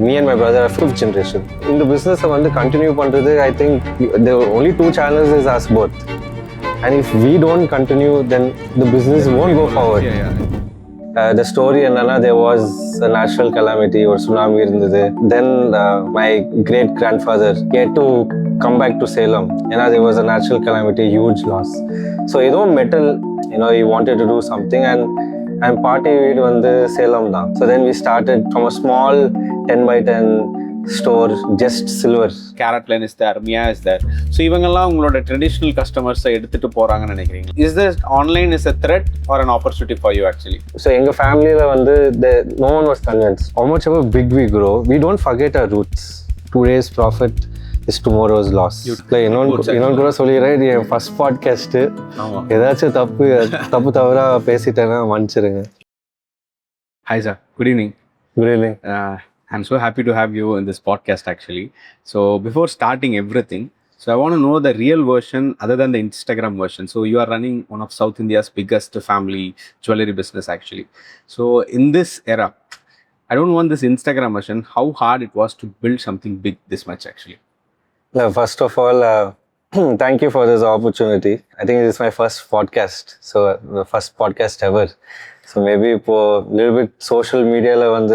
me and my brother are fifth generation. In the business I want to continue பண்றது, I think there were only two channels is us both. And if we don't continue, then the business won't go forward. The story என்னன்னா, there was a natural calamity or tsunami இருந்தது. Then my great grandfather had to come back to Salem. There was a natural calamity, huge loss. So ஏதோ metal, he wanted to do something, and party வீடு வந்து Salem தான். So then we started from a small 10 by 10 store, just silver. Carrot line is there, Mia is there. So இவங்கெல்லாம் உங்களோட traditional கஸ்டமர்ஸை எடுத்துட்டு போறாங்கன்னு நினைக்கிறீங்க? Is this online is a threat or an opportunity for you actually? So எங்க ஃபேமிலியில வந்து no one was convinced. How much ever big we grow, we don't forget our roots. Today's profit is tomorrow's loss. இன்னொன்று கூட சொல்லிடுறேன், என் first podcast. ஏதாச்சும் தப்பு தவறா பேசிட்டேன்னா மன்னிச்சிருங்க. Hi sir, good evening. Good evening. I'm so happy to have you in this podcast actually. So before starting everything, so I want to know the real version other than the Instagram version. So you are running one of South India's biggest family jewellery business actually. So in this era, I don't want this Instagram version, how hard it was to build something big this much actually. First of all, thank you for this opportunity. I think it is my first podcast. So the first podcast ever. So maybe for a little bit social media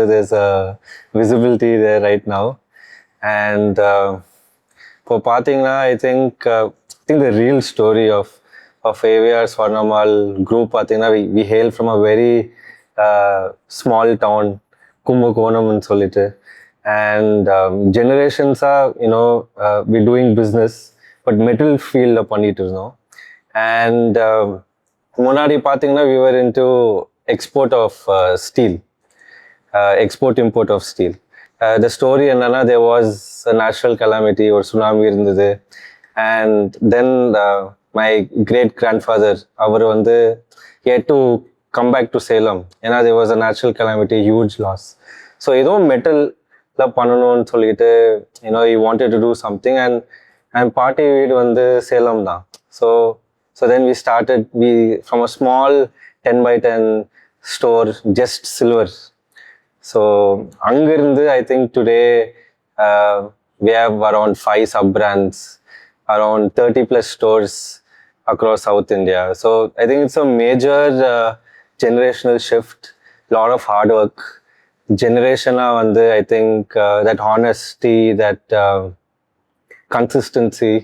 there's a visibility there right now. And for Pathina, I think the real story of AVR Swarnalite group, Pathina, we hail from a very small town, Kumbakonam and Solite. And generations are, we're doing business, but metal field upon it, And Munadi Pathina, we were into export of steel, import of steel. The story என்னன்னா, there was a natural calamity or tsunami இருந்தது. And then my great grandfather, அவர் வந்து he had to come back to Salem. There was a natural calamity, huge loss. So ஏதோ மெட்டல்ல பண்ணணும்னு சொல்லிட்டு, he wanted to do something, and party வீடு வந்து Salem தான். So then we started from a small 10 by 10 store, just silver. So angirundu, I think today we have around 5 sub-brands, around 30 plus stores across South India. So I think it's a major generational shift, lot of hard work. Generation I think that honesty, that consistency,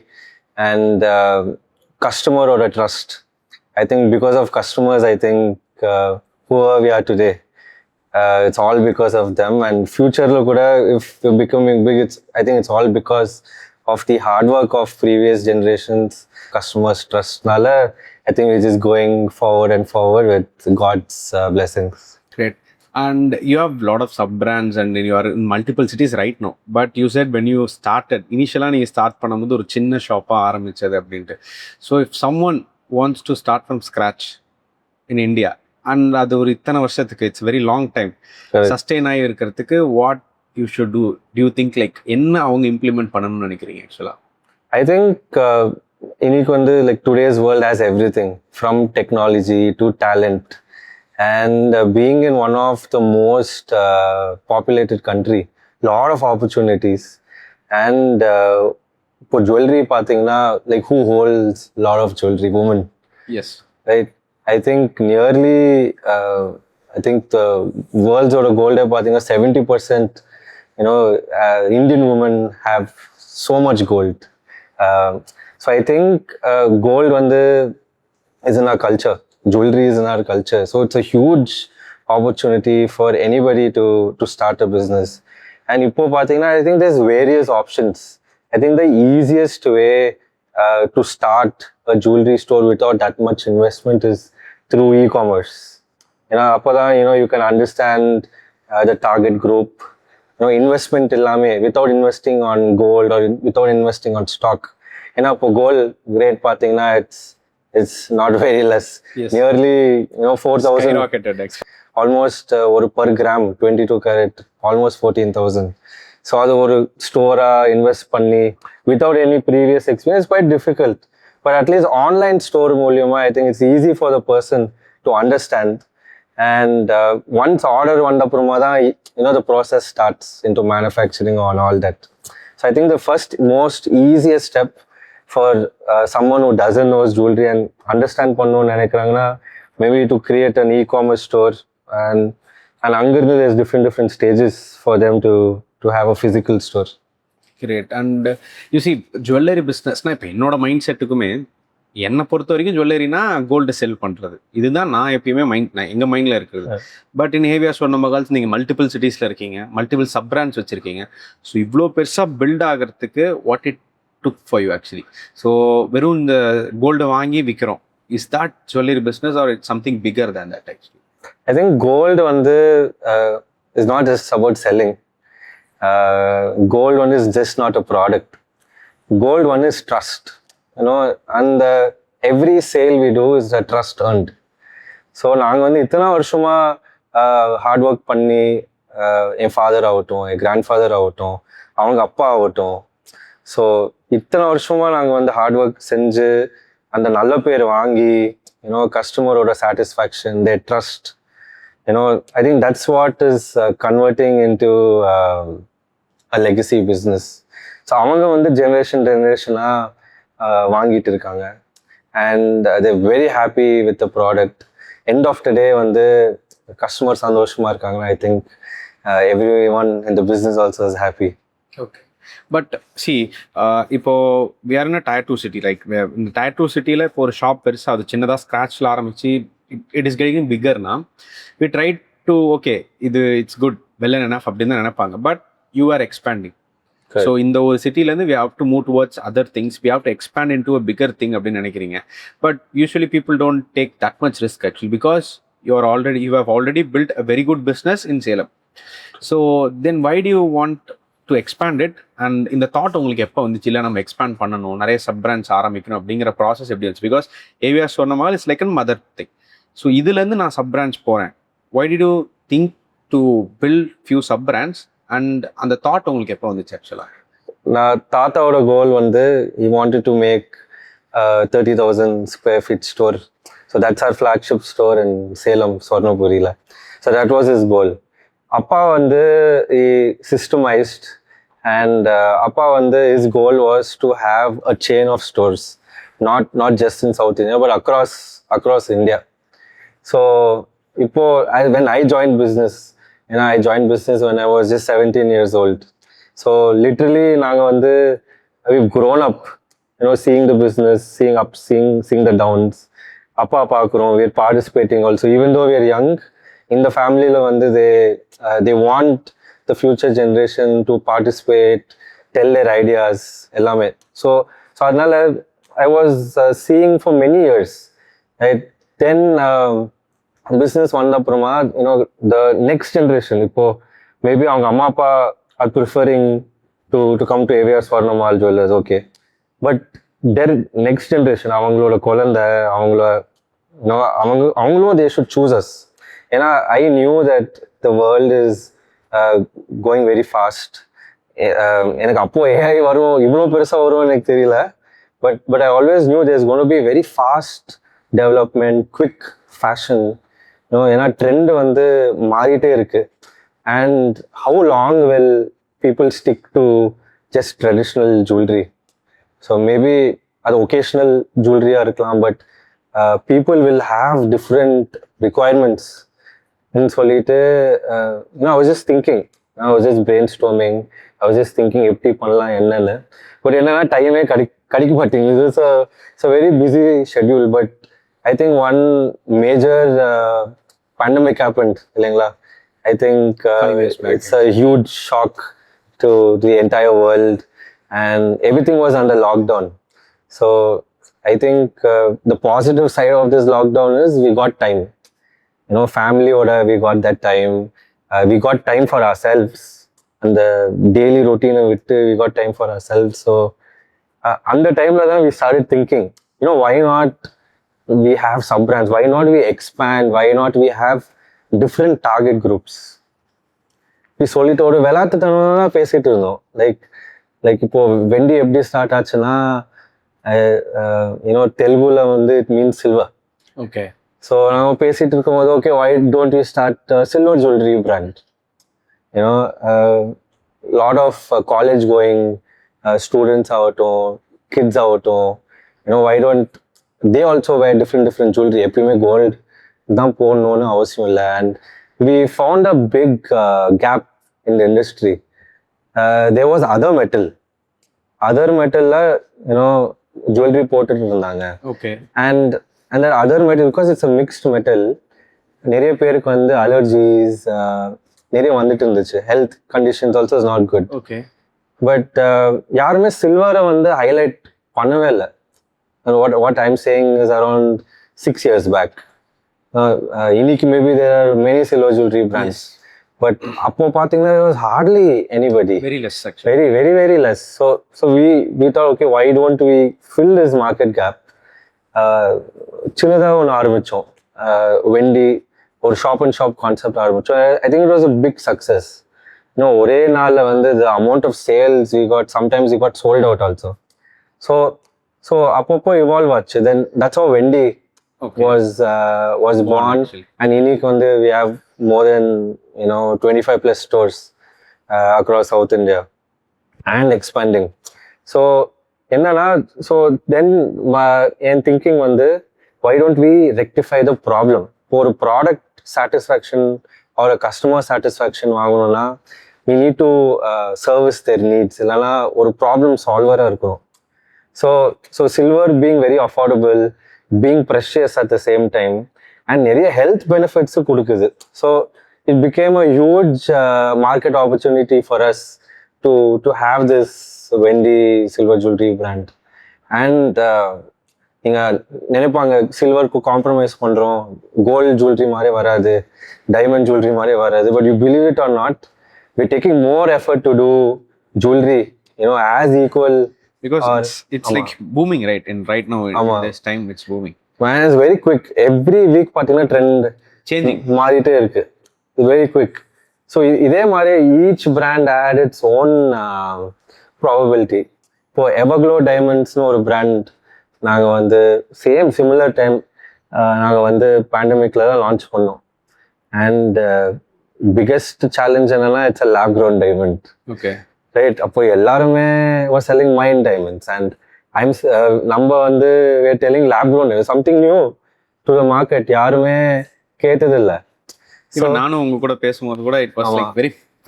and customer or a trust. I think because of customers, I think who we are today, it's all because of them. And future lo kuda, if we're becoming big, I think it's all because of the hard work of previous generations, customers trust nala. I think we're just going forward and forward with God's blessings. Great. And you have a lot of sub brands and you are in multiple cities right now. But you said when you started, initially you start பண்ணும்போது ஒரு சின்ன ஷாப்பா ஆரம்பிச்சது அப்படின்ட்டு. So if someone wants to start from scratch in India, and அது ஒரு இத்தனை வருஷத்துக்கு, it's very long time, sustain ஆகி இருக்கிறதுக்கு what you should do? Do you think like என்ன அவங்க இம்ப்ளிமெண்ட் பண்ணணும்னு நினைக்கிறீங்க ஆக்சுவலா? I think இன்னைக்கு வந்து like today's world has everything from technology to talent. And being in one of the most populated country, lot of opportunities. And for jewelry, like who holds lot of jewelry? Women. Yes. Right. I think nearly, I think the world's or gold, 70%, Indian women have so much gold. So I think gold is in our culture. Jewelry is in our culture. So it's a huge opportunity for anybody to start a business. And ipo pathina, I think there's various options. I think the easiest way to start a jewelry store without that much investment is through e-commerce. You can understand the target group. Investment illame, without investing on gold or without investing on stock. Gold grade pathina, it's not very less. Yes. Nearly 4,000. Skyrocketed. Almost per gram, 22 carat, almost 14,000. So அது ஒரு ஸ்டோரா invest பண்ணி without any previous experience, quite difficult. But at least online store மூலியமா I think it's easy for the person to understand and once order வந்தப்புறமா தான் the process starts into manufacturing on all that. So I think the first most easiest step for someone who doesn't know jewelry and understand பண்ணணும்னு நினைக்கிறாங்கன்னா maybe to create an e-commerce store, and அங்கிருந்து there's different stages for them to have a physical store. Great. And you see, jewelry businessனா இப்போ என்னோட mind செட்டுக்குமே என்னை பொறுத்த வரைக்கும் ஜுவல்லரினா gold செல் பண்ணுறது இதுதான் நான் எப்பயுமே எங்கள் மைண்டில் இருக்குது. பட் இன் ஏவிஆர் சொன்ன மகால்ஸ் நீங்கள் மல்டிபிள் சிட்டிஸில் இருக்கீங்க, மல்டிபிள் சப் பிராண்ட்ஸ் வச்சுருக்கீங்க. ஸோ இவ்வளோ பெருசாக பில்ட் ஆகிறதுக்கு what it took for you actually? So வெறும் இந்த கோல்டு வாங்கி விற்கிறோம், is that jewellery business or it's something figure than that actually? I think gold வந்து is not just about selling. Gold one is just not a product. Gold one is trust, and every sale we do is a trust earned. So நாங்கள் வந்து இத்தனை வருஷமா hard work பண்ணி என் father ஆகட்டும், என் grand father ஆகட்டும், அவங்க அப்பா ஆகட்டும், ஸோ இத்தனை வருஷமா நாங்கள் வந்து ஹார்ட் ஒர்க் செஞ்சு அந்த நல்ல பேர் வாங்கி கஸ்டமரோட satisfaction, their trust, I think that's what is converting into a legacy business. So அவங்க வந்து ஜெனரேஷனாக வாங்கிட்டு இருக்காங்க, and they're very happy with the product. End of the day வந்து கஸ்டமர் சந்தோஷமாக இருக்காங்க. I think everyone in the business also is happy. Okay. But see இப்போ we are in a tier 2 city, like இந்த tier 2 சிட்டியில் இப்போ ஒரு shop பெருசாக அது சின்னதாக ஸ்க்ராட்சில் ஆரம்பித்து இட் இஸ் கெட்டிங் பிகர்னா we try to okay இது it's good well and enough அப்படின்னு தான் நினைப்பாங்க. But you are expanding. So இந்த ஒரு சிட்டிலேருந்து we have to move towards other things, we have to expand into a bigger thing அப்படின்னு நினைக்கிறீங்க. But usually people don't take that much risk actually because you have already built a very good business in Salem. So then why do you want to expand it? And இந்த thought உங்களுக்கு எப்போ வந்துச்சு இல்லை நம்ம expand பண்ணணும், நிறைய sub brands ஆரம்பிக்கணும் அப்படிங்கிற ப்ராசஸ் எப்படி இருந்துச்சு? பிகாஸ் ஏவிஆர் சொன்ன மாதிரி it's like an mother thing. So இதுலேருந்து நான் சப் பிராண்ட்ஸ் போகிறேன், why did you think to build few sub brands? And அந்த தாட் உங்களுக்கு எப்போ வந்துச்சு ஆக்சுவலாக? நான் தாத்தாவோட கோல் வந்து he wanted to make 30,000 square feet store. So that's our flagship store in Salem, Swarnapuriயில். So that was his goal. அப்பா வந்து he systemized, and அப்பா வந்து his goal was to have a chain of stores, not just in South India but across India. So இப்போ when I joined business, I joined business when I was just 17 years old. So literally நாங்கள் வந்து we've grown up, seeing the business, seeing up, seeing the downs. அப்பா பார்க்குறோம், we're participating also. Even though we're young, in the family வந்து they want the future generation to participate, tell their ideas, எல்லாமே. So அதனால I was seeing for many years, right? Then business வந்த அப்புறமா the next generation, இப்போ maybe அவங்க அம்மா அப்பா R preferring to come to AVR Swarnamal Jewellers, okay. But their next generation, அவங்களோட குழந்தை, அவங்களும் they should choose us. ஏன்னா I knew that the world is going very fast. எனக்கு அப்போ AI வரும், இவ்வளோ பெருசாக வரும் எனக்கு தெரியல. But I always knew there's going to be very fast development, quick fashion. ஏன்னா ட்ரெண்ட் வந்து மாறிட்டே இருக்கு. And how long will people stick to just traditional jewellery? So maybe அது ஒகேஷ்னல் ஜுவல்லரியாக இருக்கலாம், but people will have different requirements சொல்லிட்டு I was just thinking, I was just brainstorming, I was just thinking எப்படி பண்ணலாம் என்னன்னு. But என்னன்னா டைமே கிடைக்க மாட்டேங்குது. It's a very busy schedule. But I think one major pandemic happened, இல்லைங்களா? I think it's a huge shock to the entire world, and everything was under lockdown. So I think the positive side of this lockdown is we got time. Family order, we got that time. We got time for ourselves, and the daily routine we got time for ourselves. So அந்த டைம்ல தான் we started thinking, why not we have sub brands, why not we expand, why not we have different target groups? we சொல்லிட்டு ஒரு விளையாட்டுத்தனமா பேசிட்டு இருந்தோம். Like இப்போ வெண்டி எப்படி ஸ்டார்ட் ஆச்சுன்னா தெலுங்குல வந்து it means silver. Okay. So நம்ம பேசிட்டு இருக்கும்போது okay why don't we start silver jewelry brand, you know, lot of college going students ஆகட்டும் kids ஆகட்டும், you know, why don't they also wear different jewelry, எப்பயுமே gold தான் போடணும்னு அவசியம் இல்லை. And we found a big gap in the industry. There was other metalல you know jewelry போட்டுட்டு இருந்தாங்க. Okay. and that other metal, because it's a mixed metal, நிறைய பேருக்கு வந்து அலர்ஜிஸ் நிறைய வந்துட்டு இருந்துச்சு. Health conditions also is not good. Okay. But யாருமே சில்வரை வந்து ஹைலைட் பண்ணவே இல்லை. What I am saying is around 6 years back. இன்னைக்கு maybe there are many silver jewellery brands, but அப்போ பார்த்தீங்கன்னா there was hardly anybody. Very less actually. Very less. So we thought, okay, why don't we fill this market gap? சின்னதாக ஒன்று ஆரம்பித்தோம், வெண்டி ஒரு shop and shop concept ஆரம்பித்தோம். I think it was a big success. இன்னும் ஒரே நாளில் வந்து the amount of sales we got, sometimes we got sold out also. So அப்பப்போ இவால்வ் ஆச்சு. Then that's how Wendy was born. And இன்னைக்கு வந்து we have more than 25+ stores across South India and expanding. So என்னன்னா, so then என் thinking வந்து why don't we rectify the problem? ஒரு product satisfaction ஒரு customer satisfaction வாங்கணும்னா we need to service their needs, இல்லைன்னா ஒரு problem சால்வராக இருக்கணும். So silver being very affordable, being precious at the same time, and நிறைய health பெனிஃபிட்ஸும் கொடுக்குது. So it became a huge market opportunity for us to have this Vendi silver jewelry brand. And நீங்கள் நினைப்பாங்க சில்வருக்கு compromise பண்ணுறோம், gold jewellery மாதிரி வராது, diamond jewellery மாதிரி வராது. But you believe it or not, we're taking more effort to do jewelry, as equal. Because it's like booming, right? And right now, in this time, it's booming. Man, it's very quick. Every week, பார்த்தீங்கன்னா trend Changing. மாறிட்டே இருக்கு. It's very quick. So இதே மாதிரி each brand had its own probability. இப்போ Evaglow டைமண்ட்ஸ்னு ஒரு brand நாங்கள் வந்து similar time நாங்கள் வந்து பேண்டமிக்ல தான் லான்ச் பண்ணோம். அண்ட் பிக்கெஸ்ட் சேலஞ்ச் என்னன்னா, it's a lab grown diamond. Okay. Right. அப்போ எல்லாருமே was selling mined diamonds. And நம்ம வந்து were telling lab grown something new to the market. யாருமே கேட்டதில்லை. ஸோ நானும் உங்க கூட பேசும்போது கூட it was like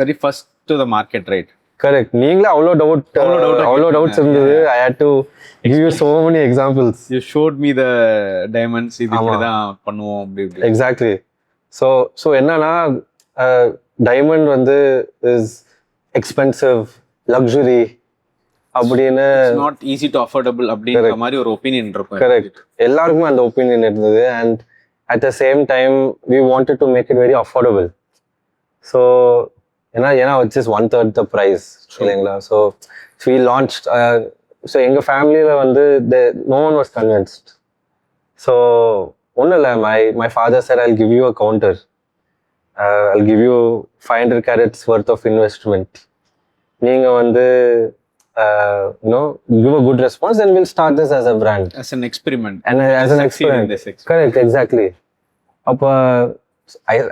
very first to the market, right? Correct. நீங்களே அவ்வளோ டவுட்ஸ் இருந்தது. I had to give you so many examples. You showed me the diamonds. இது இப்படி தான் பண்ணுவோம் அப்படி. Exactly. So என்னன்னா, டைமண்ட் வந்து is expensive, luxury அப்படின்னு, not easy to affordable அப்படிங்கிற மாதிரி ஒரு ஒப்பீனியன் இருக்கும். கரெக்ட். எல்லாருக்குமே அந்த ஒப்பீனியன் இருந்தது. And at the same time we wanted to make it very affordable. So ஏன்னா it's just 1/3 the price இல்லைங்களா. So we launched ஸோ எங்கள் ஃபேமிலியில் வந்து no one was convinced. So ஒன்றும் இல்லை, my father said, I'll give you a counter. I'll give you 500 carats worth of investment. நீங்கள் வந்து give a good response and we'll start this as a brand. As an experiment. And as an experiment. Correct, exactly. அப்போ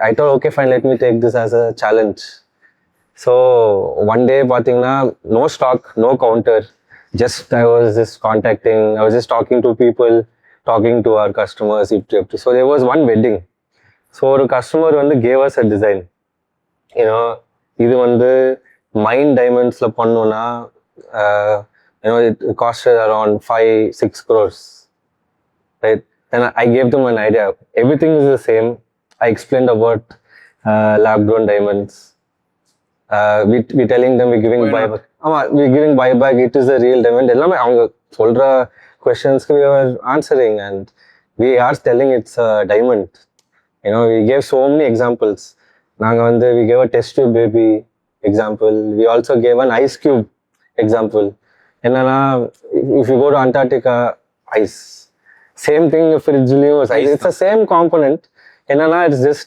I thought, okay, fine, let me take this as a challenge. So one day பார்த்தீங்கன்னா, no stock, no counter. I was just talking to people, talking to our customers. So there was one wedding. So ஒரு customer வந்து gave us a design. இது வந்து mine diamondsல பண்ணோம்னா it costed around 5-6 crores. Right? Then I gave them an idea. Everything is the same. I explained about lab grown diamonds. We telling them we're giving buyback. We're giving buyback. It is a real diamond. எல்லாமே அவங்க சொல்ற questions-க்கு we were answering, and we are telling it's a diamond. We gave so many examples. நாங்க வந்து we gave a test tube baby example. We also gave an ice cube example. என்னன்னா, if you go to Antarctica, ice. Same thing if it's ice. It's the same component. என்னன்னா, it's just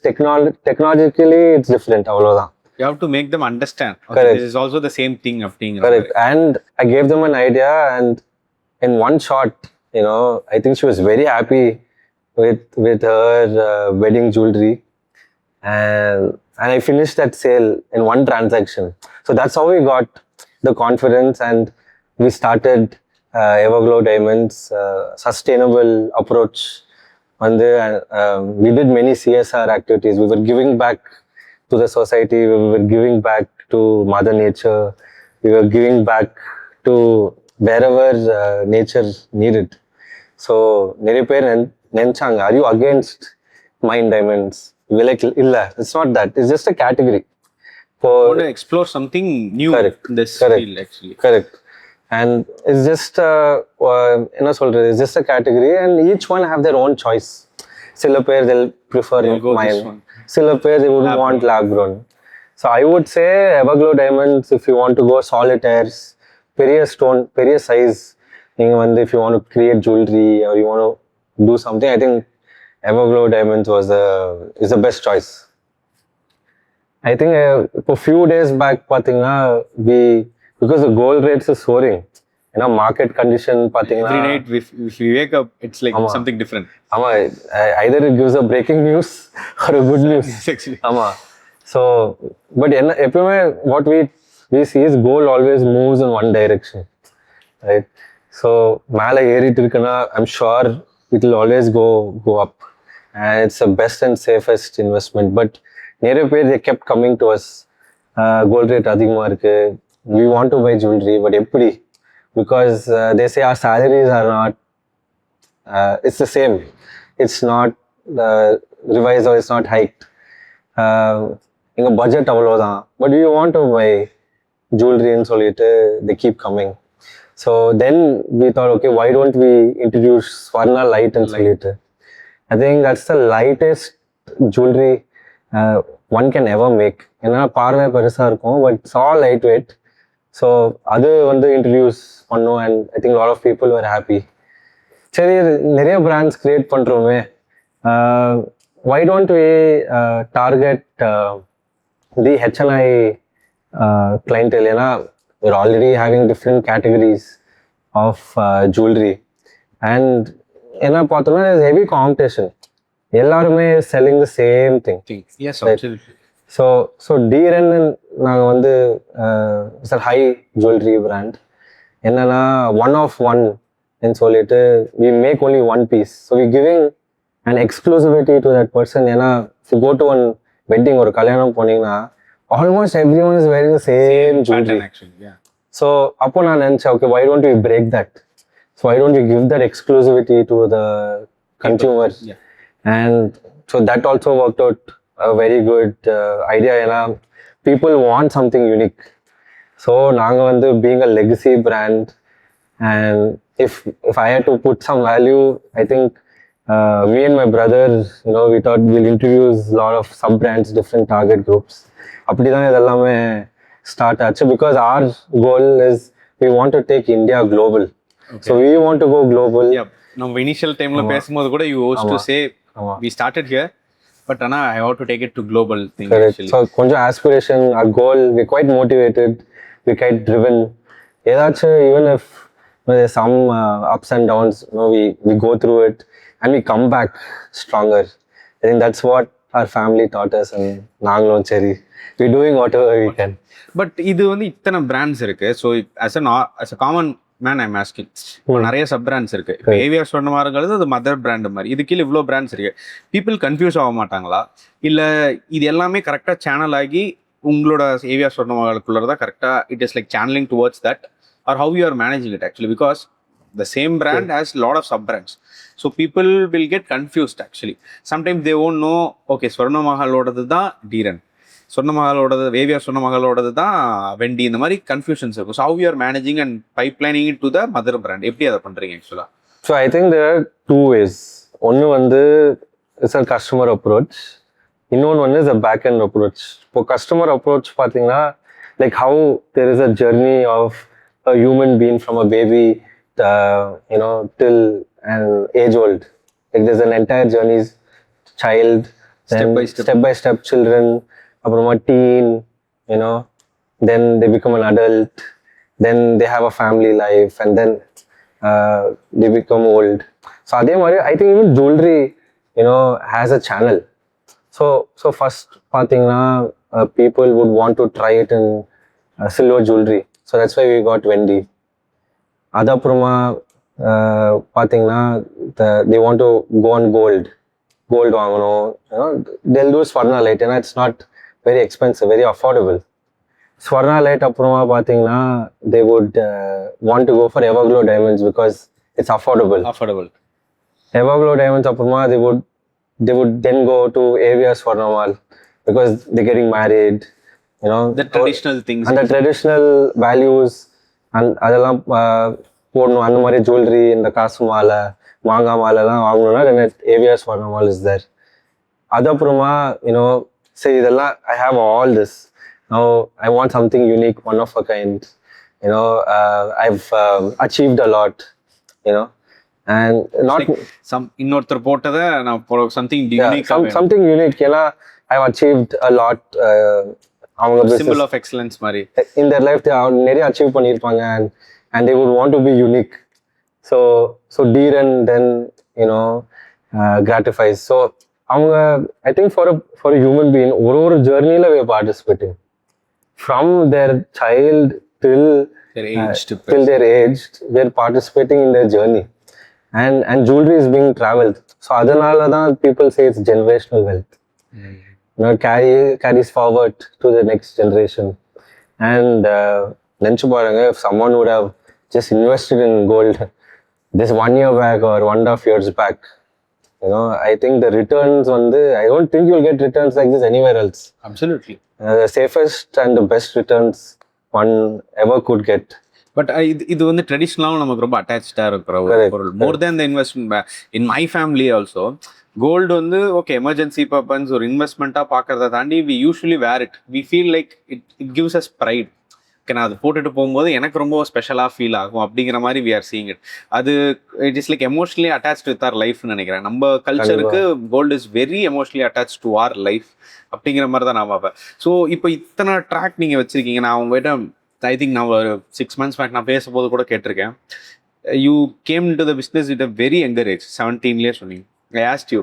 technologically it's different. அவ்வளவுதான். You have to make them understand. Okay, correct. This is also the same thing of thing. Correct. And I gave them an idea, and in one shot, I think she was very happy. with her wedding jewelry, and I finished that sale in one transaction. So that's how we got the confidence, and we started Evaglow Diamonds, sustainable approach. And we did many CSR activities. We were giving back to the society. We were giving back to Mother Nature. We were giving back to wherever nature needed. So நிறைய பேர் நினைச்சாங்க, are you against mine diamonds? We're like, இல்ல, it's not that. It's just a category. I want to explore something new in this field actually. Correct. And it's just என்ன சொல்றது, it's just a category, and each one have their own choice. சில பேர் they'll prefer mine. சில பேர் they wouldn't want lab grown. So I would say Evaglow Diamonds, if you want to go solitaires, பெரிய stone, பெரிய size, நீங்க வந்து if you want to create jewelry or you want to do something, I think Evaglow Diamonds is the best choice. I think a few days back பாத்தீங்கன்னா because the gold rates is soaring, market condition பாத்தீங்கன்னா every night if we wake up it's like something different. ஆமா, either it gives a breaking news or a good news. Actually. ஆமா. So but எப்பவுமே what we see is gold always moves in one direction, right? So மேலே ஏறிட்டு இருக்குன்னா I'm sure it will always go up, and it's the best and safest investment. But நிறைய பேர் they kept coming to us, gold rate அதிகமாக இருக்கு, we want to buy jewelry, but எப்படி? Because they say our salaries are not, it's the same, it's not revised or it's not hiked, எங்க budget அவ்வளோதான், but we want to buy jewelry ன்னு சொல்லிட்டு they keep coming. So then we thought, okay, why don't we introduce Swarnalite and solliட்டு. I think that's the lightest jewelry one can ever make. ஏன்னா பார்வை பெருசா இருக்கும், but it's all lightweight. So அது வந்து introduce பண்ணோம், and I think a lot of people were happy. சரி, நிறைய brands create பண்றோமே, why don't we target the HNI clientele? ஏன்னா we're already having different categories of jewelry, and என்ன பார்த்தோம்னா there's heavy competition. எல்லாருமே selling the same thing. Yes, right? absolutely. So D.REN நாங்கள் வந்து it's a high jewellery brand. என்னன்னா one of one சொல்லிட்டு we make only one piece. So we giving an exclusivity to that person. ஏன்னா if you go to one wedding ஒரு கல்யாணம் போனீங்கன்னா almost everyone is wearing the same jewelry. Actually, yeah. So அப்போ நான் நினச்சேன், okay, why don't we break that? So why don't we give that exclusivity to the consumer? Yeah. And so that also worked out a very good idea. ஏன்னா people want something unique. So நாங்கள் வந்து being a legacy brand, and if I had to put some value, I think me and my brother, we thought we'll introduce a lot of sub brands, different target groups. அப்படிதான் இதெல்லாமே start ஆச்சு, because our goal is we want to take India global. Okay. So we want to go global. Yeah, நம்ம initial டைம்ல பேசும்போது கூட you used to say we started here, but Anna, I want to take it to global thing. Correct. Actually. So konja aspiration, our goal, we're quite motivated, we're quite driven. Edachu, even if there's some ups and downs, we go through it and we come back stronger. I think that's what our family taught us, and நாங்களும் சரி we're doing whatever we can. But இது வந்து இத்தனை brands இருக்கு. So as a common man I'm asking, நிறைய sub brands இருக்கு. இப்போ AVR சொன்ன மாதிரிங்கிறது அது மதர் பிராண்ட் மாதிரி, இது கீழே இவ்வளோ பிராண்ட்ஸ் இருக்கு. பீப்புள் கன்ஃபியூஸ் ஆக மாட்டாங்களா? இல்லை இது எல்லாமே கரெக்டாக சேனல் ஆகி உங்களோட AVR சொன்ன மாதிரிக்குள்ளதான் கரெக்டாக it is like channeling towards that, or how you are managing it actually? Because the same brand has lot of sub brands, so people will get confused actually. Sometimes they won't know, okay, Swarnamahalodathu da D.REN, Swarnamahalodathu AVR Swarnamahalodathu da Vendi, இந்த மாதிரி confusions இருக்கும். So how you are managing and pipelining it to the mother brand, எப்படி அதை பண்றீங்க actually? So I think there are two ways. ஒன்று வந்து it's a customer approach, இன்னொன்று வந்து is a back end approach. இப்போ customer approach பார்த்தீங்கன்னா like how there is a journey of a human being from a baby till an age old. Like there's an entire journey, child, then step by step children, apparama teen, then they become an adult, then they have a family life, and then they become old. So adhe mari I think even jewelry has a channel. So first பார்த்தீங்கன்னா people would want to try it in silver jewelry. So that's why we got Vendi. அது அப்புறமா பார்த்தீங்கன்னா they want to go on gold வாங்கணும். They'll do Swarnalite. It's not very expensive, very affordable. Swarnalite அப்புறமா பார்த்தீங்கன்னா they would want to go for Evaglow diamonds because it's affordable. Evaglow diamonds அப்புறமா they would then go to AVR Swarnamal because they're getting married, the traditional things and the traditional values and அதெல்லாம் போடணும். அந்த மாதிரி jewellery, இந்த காசு மாலை, மாங்காய் மாலைலாம் வாங்கணும்னா then AVR Swarnamal is there. அது அப்புறமா say இதெல்லாம் I have all this. Now I want something unique, one of a kind. I've achieved a lot, and not like some இன்னொருத்தர் போட்டதை நான் something unique, something unique. I've achieved a lot. அவங்க symbol of excellence மாதிரி in their life they நிறைய achieve பண்ணிருப்பாங்க, and they would want to be unique. So D.REN then gratifies. So அவங்க I think for a human being ஒரு journeyல we are participating from their child till their age. We are participating in their journey. And jewelry is being traveled. So adanala da people say it's generational wealth. Carries forward to the next generation. And nenchu paranga, if someone would have just invested in gold this 1 year back or 1.5 years back, I think the returns I don't think you'll get returns like this anywhere else. Absolutely. The safest and the best returns one ever could get. பட் இது ட்ரெடிஷ்னலாகவும் நமக்கு ரொம்ப அட்டாச்சாக இருக்கிற ஒரு பொருள். More than the investment in my family also gold okay emergency purpose ஒரு இன்வெஸ்ட்மெண்ட்டாக பார்க்கறத தாண்டி we usually wear it. We feel like it gives us pride. Okay, நான் அது போட்டுட்டு போகும்போது எனக்கு ரொம்ப ஸ்பெஷலாக ஃபீல் ஆகும் அப்படிங்கிற மாதிரி வி ஆர் சீயிங் இட். அது it is like emotionally attach with our லைஃப்னு நினைக்கிறேன். நம்ம கல்ச்சருக்கு gold is very emotionally attach to our life அப்படிங்கிற மாதிரி தான் நான் பார்ப்பேன். ஸோ இப்போ இத்தனை ட்ராக் நீங்கள் வச்சுருக்கீங்க. நான் உங்கள்கிட்ட ஐ திங்க் நான் ஒரு 6 months பேக் நான் பேசும்போது கூட கேட்டிருக்கேன். You came to the business with a very younger age, 17 சொன்னீங்க. ஐ ஆஸ்ட் யூ,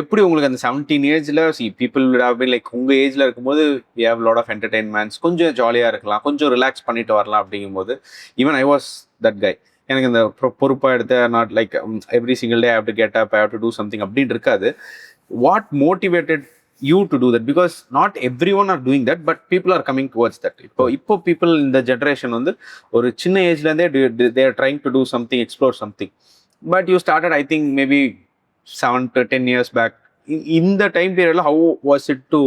எப்படி உங்களுக்கு அந்த 17 ஏஜில் பீப்புள் லைக் உங்கள் ஏஜில் இருக்கும்போது we have lot of entertainments, கொஞ்சம் ஜாலியாக இருக்கலாம், கொஞ்சம் ரிலாக்ஸ் பண்ணிட்டு வரலாம் அப்படிங்கும்போது even I was that guy. எனக்கு இந்த பொறுப்பாக எடுத்து not like every single day I have to get up, I have to do something அப்படின்னு இருக்காது. What motivated you to do that? Because not everyone are doing that, but people are coming towards that. இப்போ people in the generation ஒரு சின்ன ஏஜ்ல இருந்தே they are trying to do something, explore something. But you started I think maybe 7 to 10 years back. In the time period, how was it to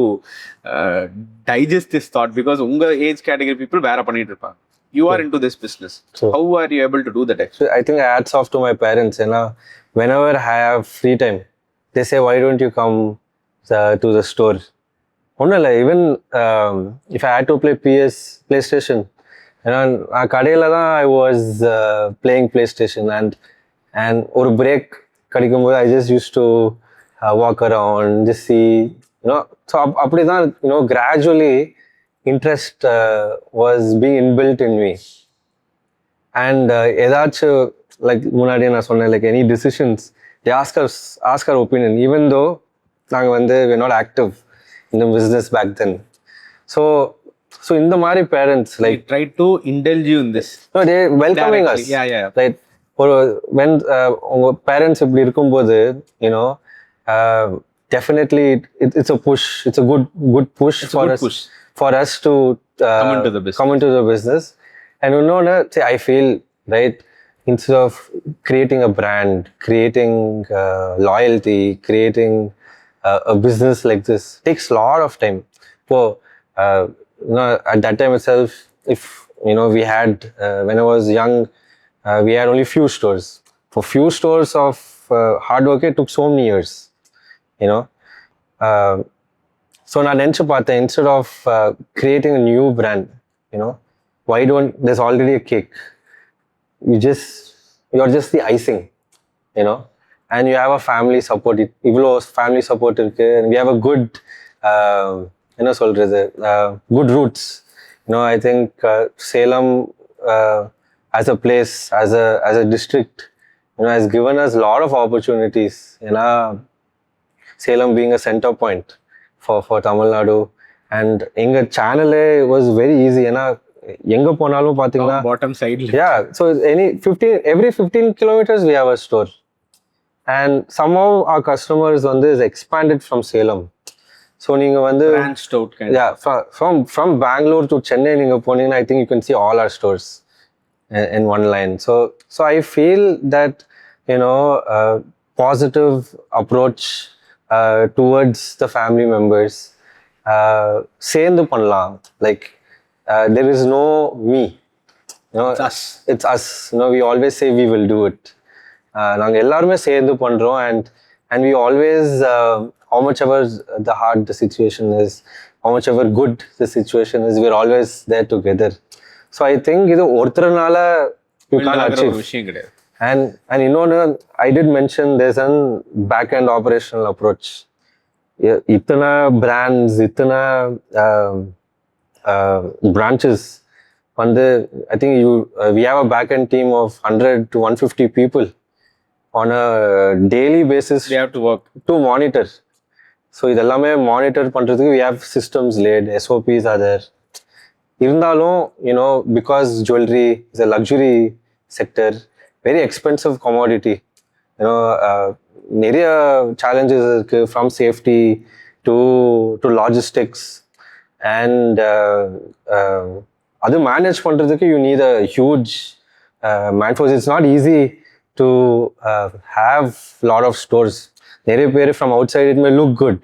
digest this thought? Because உங்க age category people வேற பண்ணிட்டு இருப்பாங்க. You are into this business. So how are you able to do that actually? I think hats off to my parents. Whenever I have free time, they say, why don't you come to the store? Even if I had to play PlayStation, கடையில் தான் I was playing PlayStation, and ஒரு break கிடைக்கும்போது I just used to walk around, just see, so அப்படி தான் gradually interest was being inbuilt in me. And ஏதாச்சும் like முன்னாடியே நான் சொன்னேன், like any decisions, they ask our opinion, even though we're not active in the business back then. So இந்த மாதிரி parents like try to indulge you in this. No, they welcoming us. Yeah. Right. When உங்க parents இப்படி இருக்கும்போது definitely it's a push. It's a good push for us to come into the business. And say I feel right, instead of creating a brand, creating loyalty, creating a business like this takes a lot of time. So at that time itself, if we had when I was young, we had only few stores. For few stores of hard work, it took so many years. So நான் நினச்சி பார்த்தேன், instead of creating a new brand, why don't, there's already a cake, you're just the icing, and you have a family support. Ivlo family support irukku, and we have a good good roots. I think Salem as a place, as a district, has given us a lot of opportunities. Salem being a center point for Tamil Nadu. And எங்கள் சேனலே was very easy. ஏன்னா எங்கே போனாலும் பார்த்தீங்கன்னா bottom சைடில் yeah, so every 15 kilometers we have a store. And somehow our customers is expanded from Salem. So நீங்கள் வந்து branched out kind yeah, from Bangalore to Chennai நீங்கள் போனீங்கன்னா I think you can see all our stores in one line. So I feel that, you know, positive approach towards the family members, சேர்ந்து பண்ணலாம். Like there is no me, you know, it's us. You know, we always say we will do it. நாங்க எல்லாருமே சேர்ந்து பண்றோம். And we always how much ever the hard the situation is, how much ever good the situation is, we're always there together. So I think இது ஒருத்தரனால you can't achieve விஷயம் கிடையாது. And இன்னொன்று I did mention there's an back end operational approach. இத்தனை brands, இத்தனை branches வந்து I think we have a back end team of 100 to 150 people on a daily basis. They have to work to monitor. So இதெல்லாமே monitor பண்றதுக்கு we have systems laid, SOPs are there. இருந்தாலும், you know, because jewelry is a luxury sector, very expensive commodity, you know, நிறைய challenges இருக்கு, from safety to logistics. And அது manage பண்றதுக்கு you need a huge manforce. It's not easy to have lot of stores. நிறைய பேர் from outside it may look good,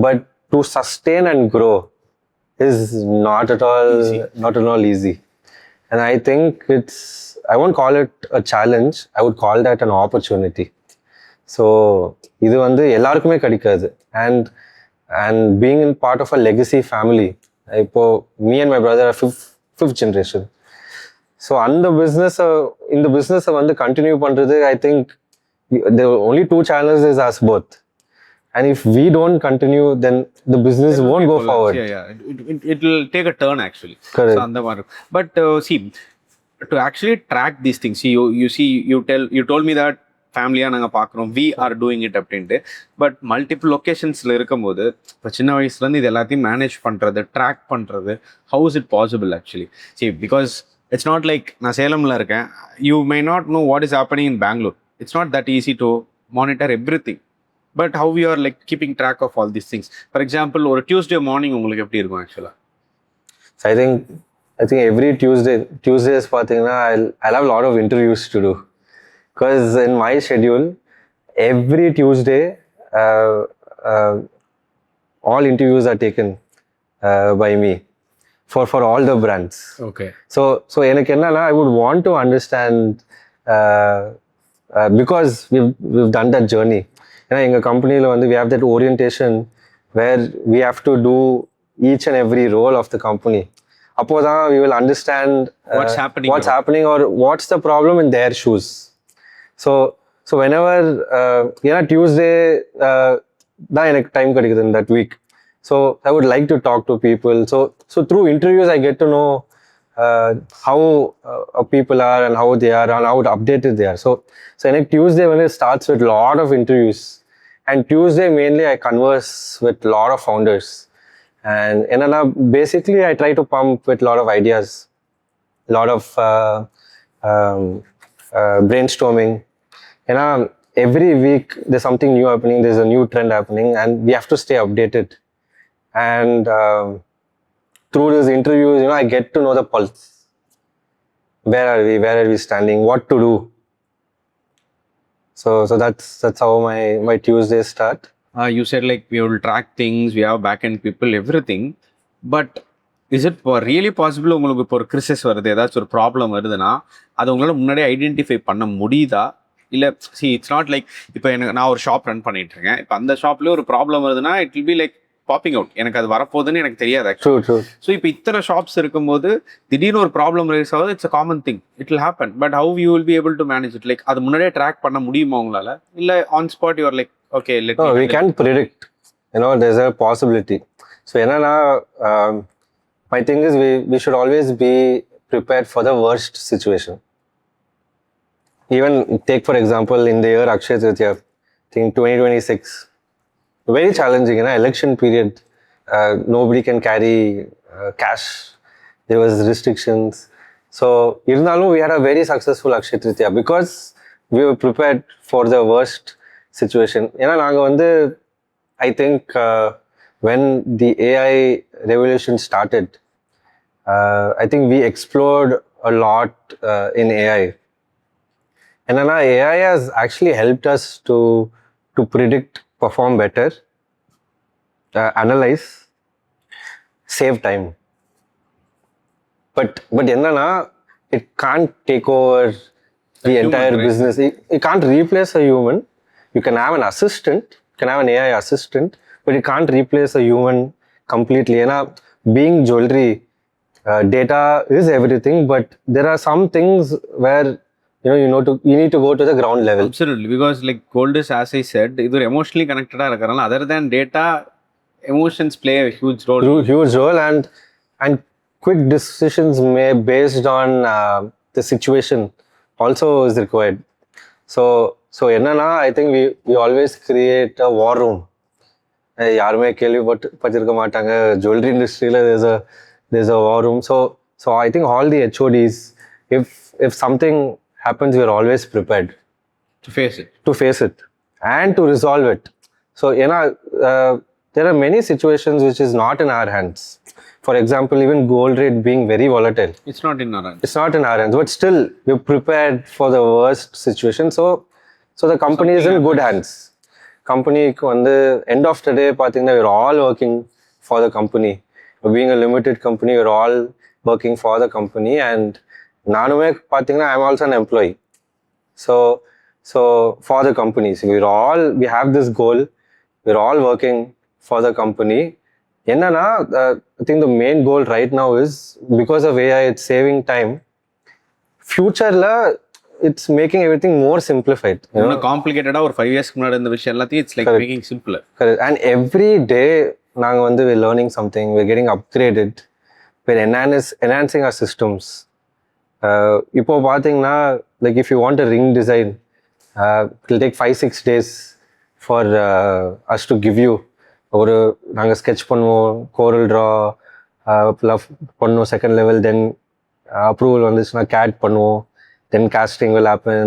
but to sustain and grow is not at all easy. And I think I won't call it a challenge, I would call that an opportunity. So இது வந்து எல்லாருக்குமே கிடைக்காது. And being in part of a legacy family, இப்போ me and my brother are fifth generation. So அந்த இந்த business வந்து continue பண்றது, I think the only two challenges is us both. And if we don't continue, then the business won't go forward. Yeah. It will take a turn actually. Correct. So, but see, to actually track these things, see, you told me that ஃபேமிலியாக நாங்கள் பார்க்குறோம், we are doing it அப்படின்ட்டு. But multiple லொக்கேஷன்ஸில் இருக்கும்போது இப்போ சின்ன வயசுலேருந்து இது எல்லாத்தையும் மேனேஜ் பண்ணுறது, ட்ராக் பண்ணுறது, how is it possible actually? See, because it's not like நான் சேலமில் இருக்கேன், you may not know what is happening in Bangalore. It's not that easy to monitor every thing. But how you are like keeping track of all these things? For example, ஒரு Tuesday morning உங்களுக்கு எப்படி இருக்கும் ஆக்சுவலாக? So I think every Tuesdays பார்த்தீங்கன்னா I'll have a lot of interviews to do. Because in my schedule, every Tuesday, all interviews are taken by me for all the brands. Okay. So எனக்கு என்னன்னா, I would want to understand because we've done that journey. ஏன்னா எங்கள் கம்பெனியில் வந்து we have that orientation where we have to do each and every role of the company. அப்போதான் we will understand what's happening or what's the problem in their shoes. So whenever ஏன்னா Tuesday தான் எனக்கு time கிடைக்குது in that week. So I would like to talk to people. So through interviews I get to know how people are and how they are and how updated they are. So எனக்கு Tuesday when it starts with lot of interviews, and Tuesday mainly I converse with lot of founders. And basically I try to pump with lot of ideas, lot of brainstorming. Every week there's something new happening, there's a new trend happening, and we have to stay updated. And through these interviews, I get to know the pulse. Where are we standing, what to do. So that's how my Tuesdays start. You said like we will track things, we have back-end people, everything. But is it really possible உங்களுக்கு இப்போ ஒரு crisis வருது, ஏதாச்சும் ஒரு problem வருதுன்னா அது உங்களால் முன்னாடியே ஐடென்டிஃபை பண்ண முடியுதா? இல்லை சி, இட்ஸ் நாட் லைக் இப்போ நான் ஒரு ஷாப் ரன் பண்ணிட்டு இருக்கேன், இப்போ அந்த ஷாப்லேயே ஒரு ப்ராப்ளம் வருதுன்னா it will be like popping out, எனக்கு அது வரப்போகுதுன்னு எனக்கு தெரியாது ஆக்சுவலி. ஸோ இப்போ இத்தனை ஷாப்ஸ் இருக்கும்போது திடீர்னு ஒரு ப்ராப்ளம் ரைஸ் ஆகுது, it's a common thing, it will happen. But how you will be able to manage it? Like அது முன்னாடியே ட்ராக் பண்ண முடியுமா உங்களால்? இல்லை on spot you're like okay, we can predict, there's a possibility. So my thing is we should always be prepared for the worst situation. Even take for example in the year Akshay Tritiya, I think 2026, very challenging. Election period, nobody can carry cash. There was restrictions. So irundhalum we had a very successful Akshaya Tritiya because we were prepared for the worst situation. Naanga vandu I think when the AI revolution started, I think we explored a lot in AI. And AI has actually helped us to predict, perform better, analyze, save time. But என்னன்னா it can't take over the entire business. It can't replace a human. You can have an assistant, you can have an AI assistant, but it can't replace a human completely. Being jewelry, data is everything, but there are some things where you need to go to the ground level. Absolutely, because like gold is, as I said, either emotionally connected or other than data, emotions play a huge role. Huge role, and quick decisions based on the situation also is required. So என்னன்னா I think we always create a war room. யாருமே கேள்விப்பட்டிருக்க மாட்டாங்க jewellery இண்டஸ்ட்ரியில் there's a war room. So I think all the HODs, if something happens, we are always prepared to face it and to resolve it. So there are many situations which is not in our hands. For example, even gold rate being very volatile, it's not in our hands. It's not in our hands, but still we're prepared for the worst situation. So the company is in good hands. Company on the end of the day, we're all working for the company. Being a limited company, we're all working for the company, and nanume I'm also an employee. So for the companies, we have this goal. We're all working for the company. I think the main goal right now is, because of AI, it's saving time. Future it's making everything more simplified. Complicated or 5 years in the vision, it's like making simpler. Correct. And every day we're learning something, we're getting upgraded, we're enhancing our systems. இப்போ பார்த்தீங்கன்னா, like if you want a ring design, it will take 5-6 days for us to give you. நாங்கள் sketch பண்ணுவோம், கோரல் draw பண்ணுவோம் second level, தென் approval வந்துச்சுன்னா gate பண்ணுவோம், தென் costing will happen.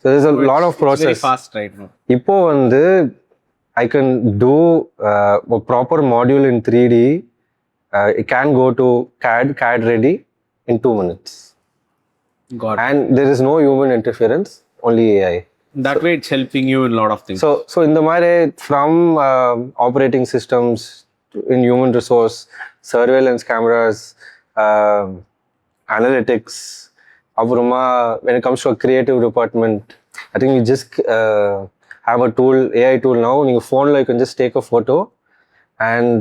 So there's a lot of process. It's very fast right now. இப்போ I can do a proper module in 3D. It can go to CAD ready in 2 minutes. God. And there is no human interference, only AI. That way it's helping you in a lot of things. So in the matter, from operating systems in human resource, surveillance cameras, analytics, when it comes to a creative department, I think we just have a tool, AI tool now. On your phone, you can just take a photo, and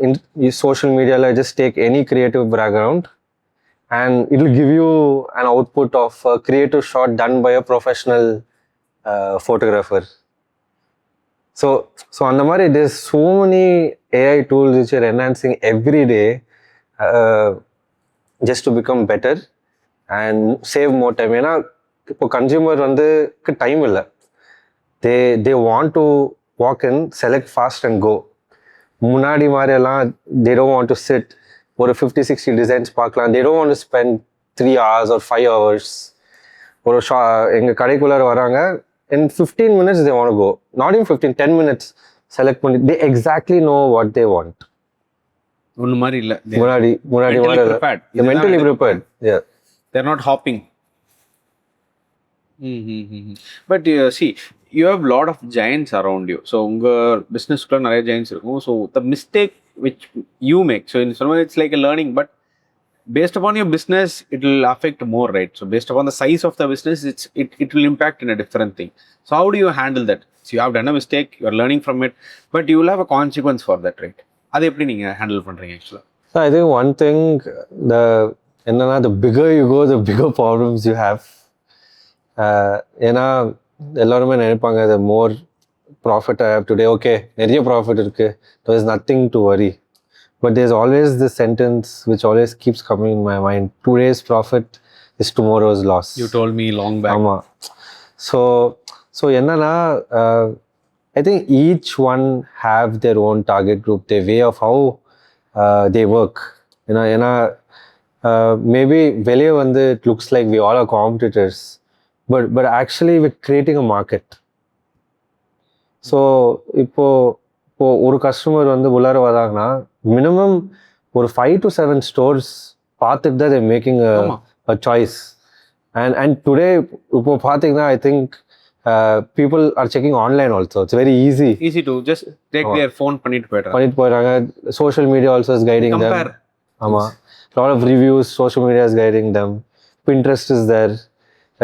in social media, just take any creative background, and it will give you an output of a creative shot done by a professional photographer. So on the matter, there's so many AI tools which are enhancing every day just to become better and save more time. இப்போ consumer time இல்லை, they want to walk in, select fast and go. முன்னாடி மாதிரி எல்லாம் they don't want to sit ஒரு 50-60 designs பார்க்கலாம். They don't want to spend 3 hours or 5 hours. ஒரு எங்கள் கடைக்குள்ளார வராங்க, in 15 minutes they want to go. Not even 15, 10 minutes select பண்ணி, they exactly know what they want. ஒன்னு மாதிரி இல்ல, முன்னாடி mentally prepared. Yeah, they're not hopping. But see, you have a lot of giants around you. So unga business kulla nariya giants irukum. So the mistake which you make, so in some way it's like a learning, but based upon your business it will affect more, right? So based upon the size of the business, it will impact in a different thing. So how do you handle that? So you have done a mistake, you are learning from it, but you will have a consequence for that, right? Adu eppadi neenga handle pandreenga actually? So I think one thing, the bigger you go, the bigger problems you have. ஏன்னா எல்லாருமே நினைப்பாங்க, the more profit I have today, okay, நிறைய profit இருக்கு, there is nothing to worry. But there's always this sentence which always keeps coming in my mind: today's profit is tomorrow's loss. You told me long back. ஆமா. So என்னன்னா, I think each one have their own target group, their way of how they work. ஏன்னா maybe வெளியே வந்து it looks like we all are competitors, but actually we're creating a market. So இப்போ ஒரு customer வந்து உள்ளார வராங்கன்னா minimum ஒரு 5 to 7 stores பார்த்துட்டு தான் they're making a choice. And today இப்போ பார்த்தீங்கன்னா I think people are checking online also. It's very easy to just take their phone பண்ணிட்டு போயிடுறாங்க. Social media also is guiding them. ஆமா, lot of reviews, social media is guiding them. Pinterest is there,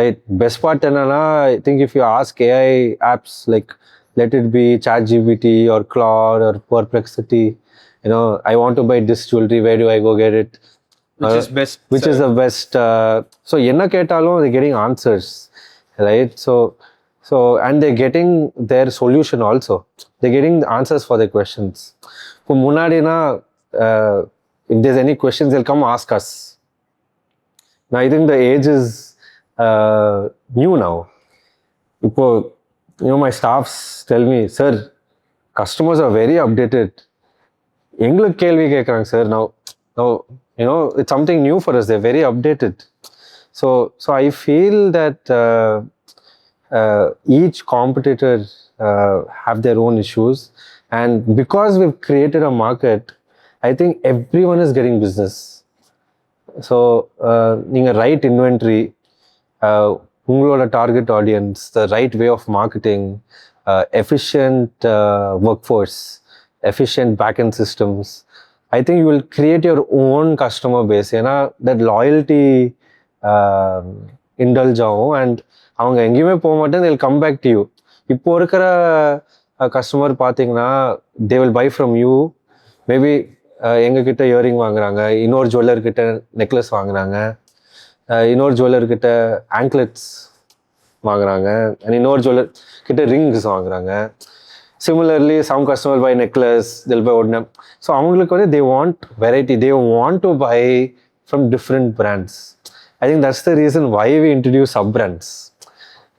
right? Best part என்னன்னா I think if you ask AI apps like let it be ChatGPT or Claude or Perplexity, I want to buy this jewelry, where do I go get it? Which is the best? So enna ketalum they're getting answers, right? So and they're getting their solution also. They're getting the answers for their questions. For munadina, if there's any questions, they'll come ask us. Now I think the age is new now. My staffs tell me, sir, customers are very updated. எங்களுக்கு கேள்வி கேட்குறாங்க sir. now it's something new for us. They're very updated. So I feel that each competitor have their own issues, and because we've created a market, I think everyone is getting business. So நீங்க right inventory, உங்களோட target audience, the right way of marketing, efficient workforce, efficient backend systems, I think you will create your own customer base. ஏன்னா that loyalty indulge ஆகும் and அவங்க எங்கேயுமே போக மாட்டேன், they will come back to you. இப்போ இருக்கிற customer பார்த்தீங்கன்னா they will buy from you. Maybe எங்ககிட்ட இயரிங் வாங்குறாங்க, இன்னொரு ஜுவல்லர்கிட்ட நெக்லஸ் வாங்குறாங்க, இன்னொரு ஜுவல்லர்கிட்ட ஆங்க்லெட்ஸ் வாங்குறாங்க, அண்ட் இன்னொரு ஜுவல்லர் கிட்ட ரிங்ஸ் வாங்குறாங்க. Similarly some customer buy necklace, till buy ஒட்னம். ஸோ அவங்களுக்கு வந்து they want variety, they want to buy from different brands. I think that's the reason why we introduce sub brands.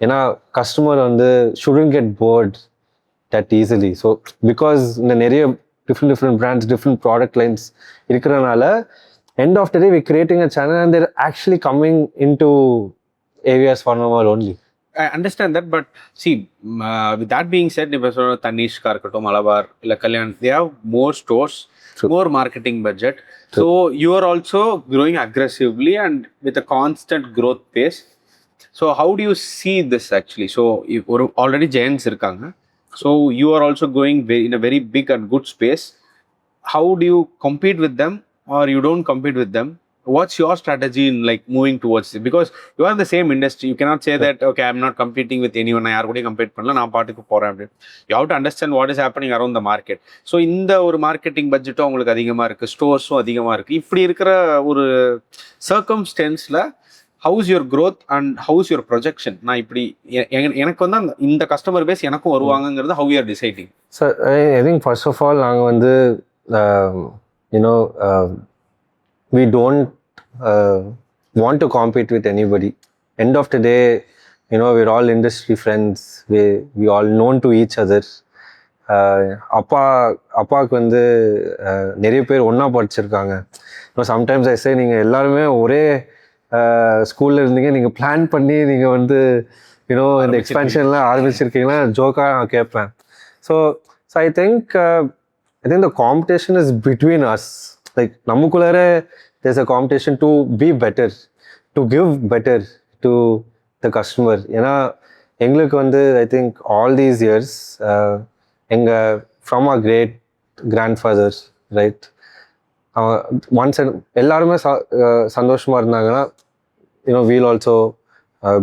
ஏன்னா customer வந்து shouldn't get bored that easily. So because இந்த நிறைய different brands, different product lines இருக்கிறனால end of the day we're creating a channel and they're actually coming into AVR Swarnalite only. I understand that, but see, with that being said, if you Tanishka இருக்கட்டும், Malabar இல்ல Kalyan, they have more stores, more marketing budget. So you are also growing aggressively and with a constant growth pace. So how do you see this actually? So if already giants irukanga, so you are also going in a very big and good space. How do you compete with them, or you don't compete with them? What's your strategy in like moving towards it? Because you are in the same industry, you cannot say that okay, I'm not competing with anyone, I are compete பண்ணல, நான் பாட்டுக்கு போறேன். You have to understand what is happening around the market. So இந்த ஒரு marketing பட்ஜெட்டும் உங்களுக்கு அதிகமா இருக்கு, ஸ்டோர்ஸும் அதிகமா இருக்கு. இப்படி இருக்கிற ஒரு சர்க்கம்ஸ்டன்ஸ்ல how is your growth and how is your projection? நான் இப்படி எனக்கு வந்து இந்த கஸ்டமர் பேஸ் எனக்கும் வருவாங்கங்கிறது how we are deciding? So I think first of all நாங்க வந்து we don't want to compete with anybody. End of the day, we're all industry friends, we all known to each other. அப்பாவுக்கு வந்து நிறைய பேர் ஒன்றா படிச்சிருக்காங்க. Sometimes I சே நீங்கள் எல்லாருமே ஒரே ஸ்கூலில் இருந்தீங்க, நீங்கள் பிளான் பண்ணி நீங்கள் வந்து இந்த எக்ஸ்பென்ஷன்லாம் ஆரம்பிச்சிருக்கீங்கன்னா ஜோக்காக நான் கேட்பேன். So I think the competition is between us. Like நமக்குள்ளார there's a competition to be better, to give better to the customer. ஏன்னா எங்களுக்கு வந்து I think all these years from our great grandfathers, right, once எல்லாருமே சந்தோஷமா இருந்தாங்கன்னா we'll also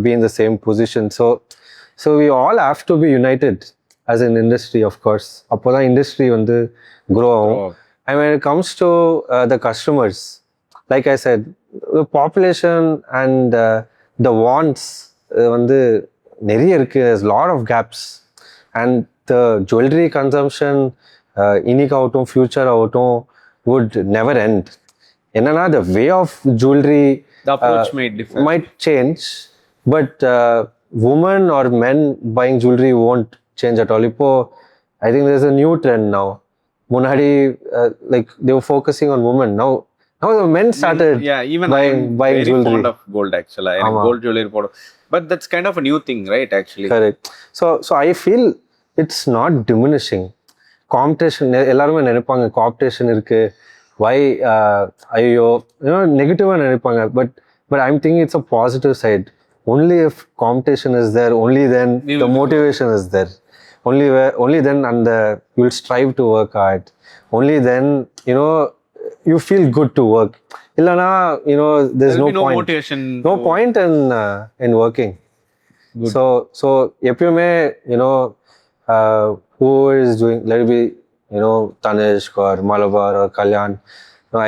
be in the same position. So we all have to be united as an industry, of course. அப்போதான் industry வந்து grow ஆகும். And when it comes to the customers, like I said, the population and the wants வந்து நிறைய இருக்கு. There's a lot of gaps, and the jewelry consumption இன்னைக்கு ஆகட்டும் future ஆகட்டும் would never end. என்னன்னா the way of jewelry, the approach might change, but women or men buying jewelry won't change at all. Ipo, I think there's a new trend now. Munadi, like they were focusing on women. Now the men started even buying I'm very jewelry. fond of gold actually. I Ama. gold jewelry போடு. But that's kind of a new thing, right? Actually. Correct. So I feel it's not diminishing. Competition, எல்லாருமே நினைப்பாங்க competition இருக்கு, why ஐயோ நெகட்டிவாக நினைப்பாங்க. But I'm thinking it's a positive side. Only if competition is there, only then the motivation is there. Only then and you'll strive to work hard. Only then you feel good to work. Illana, there's no point. Motivation. No point in working. Good. So எப்பயுமே who is doing, let it be Tanishq or Malabar or Kalyan,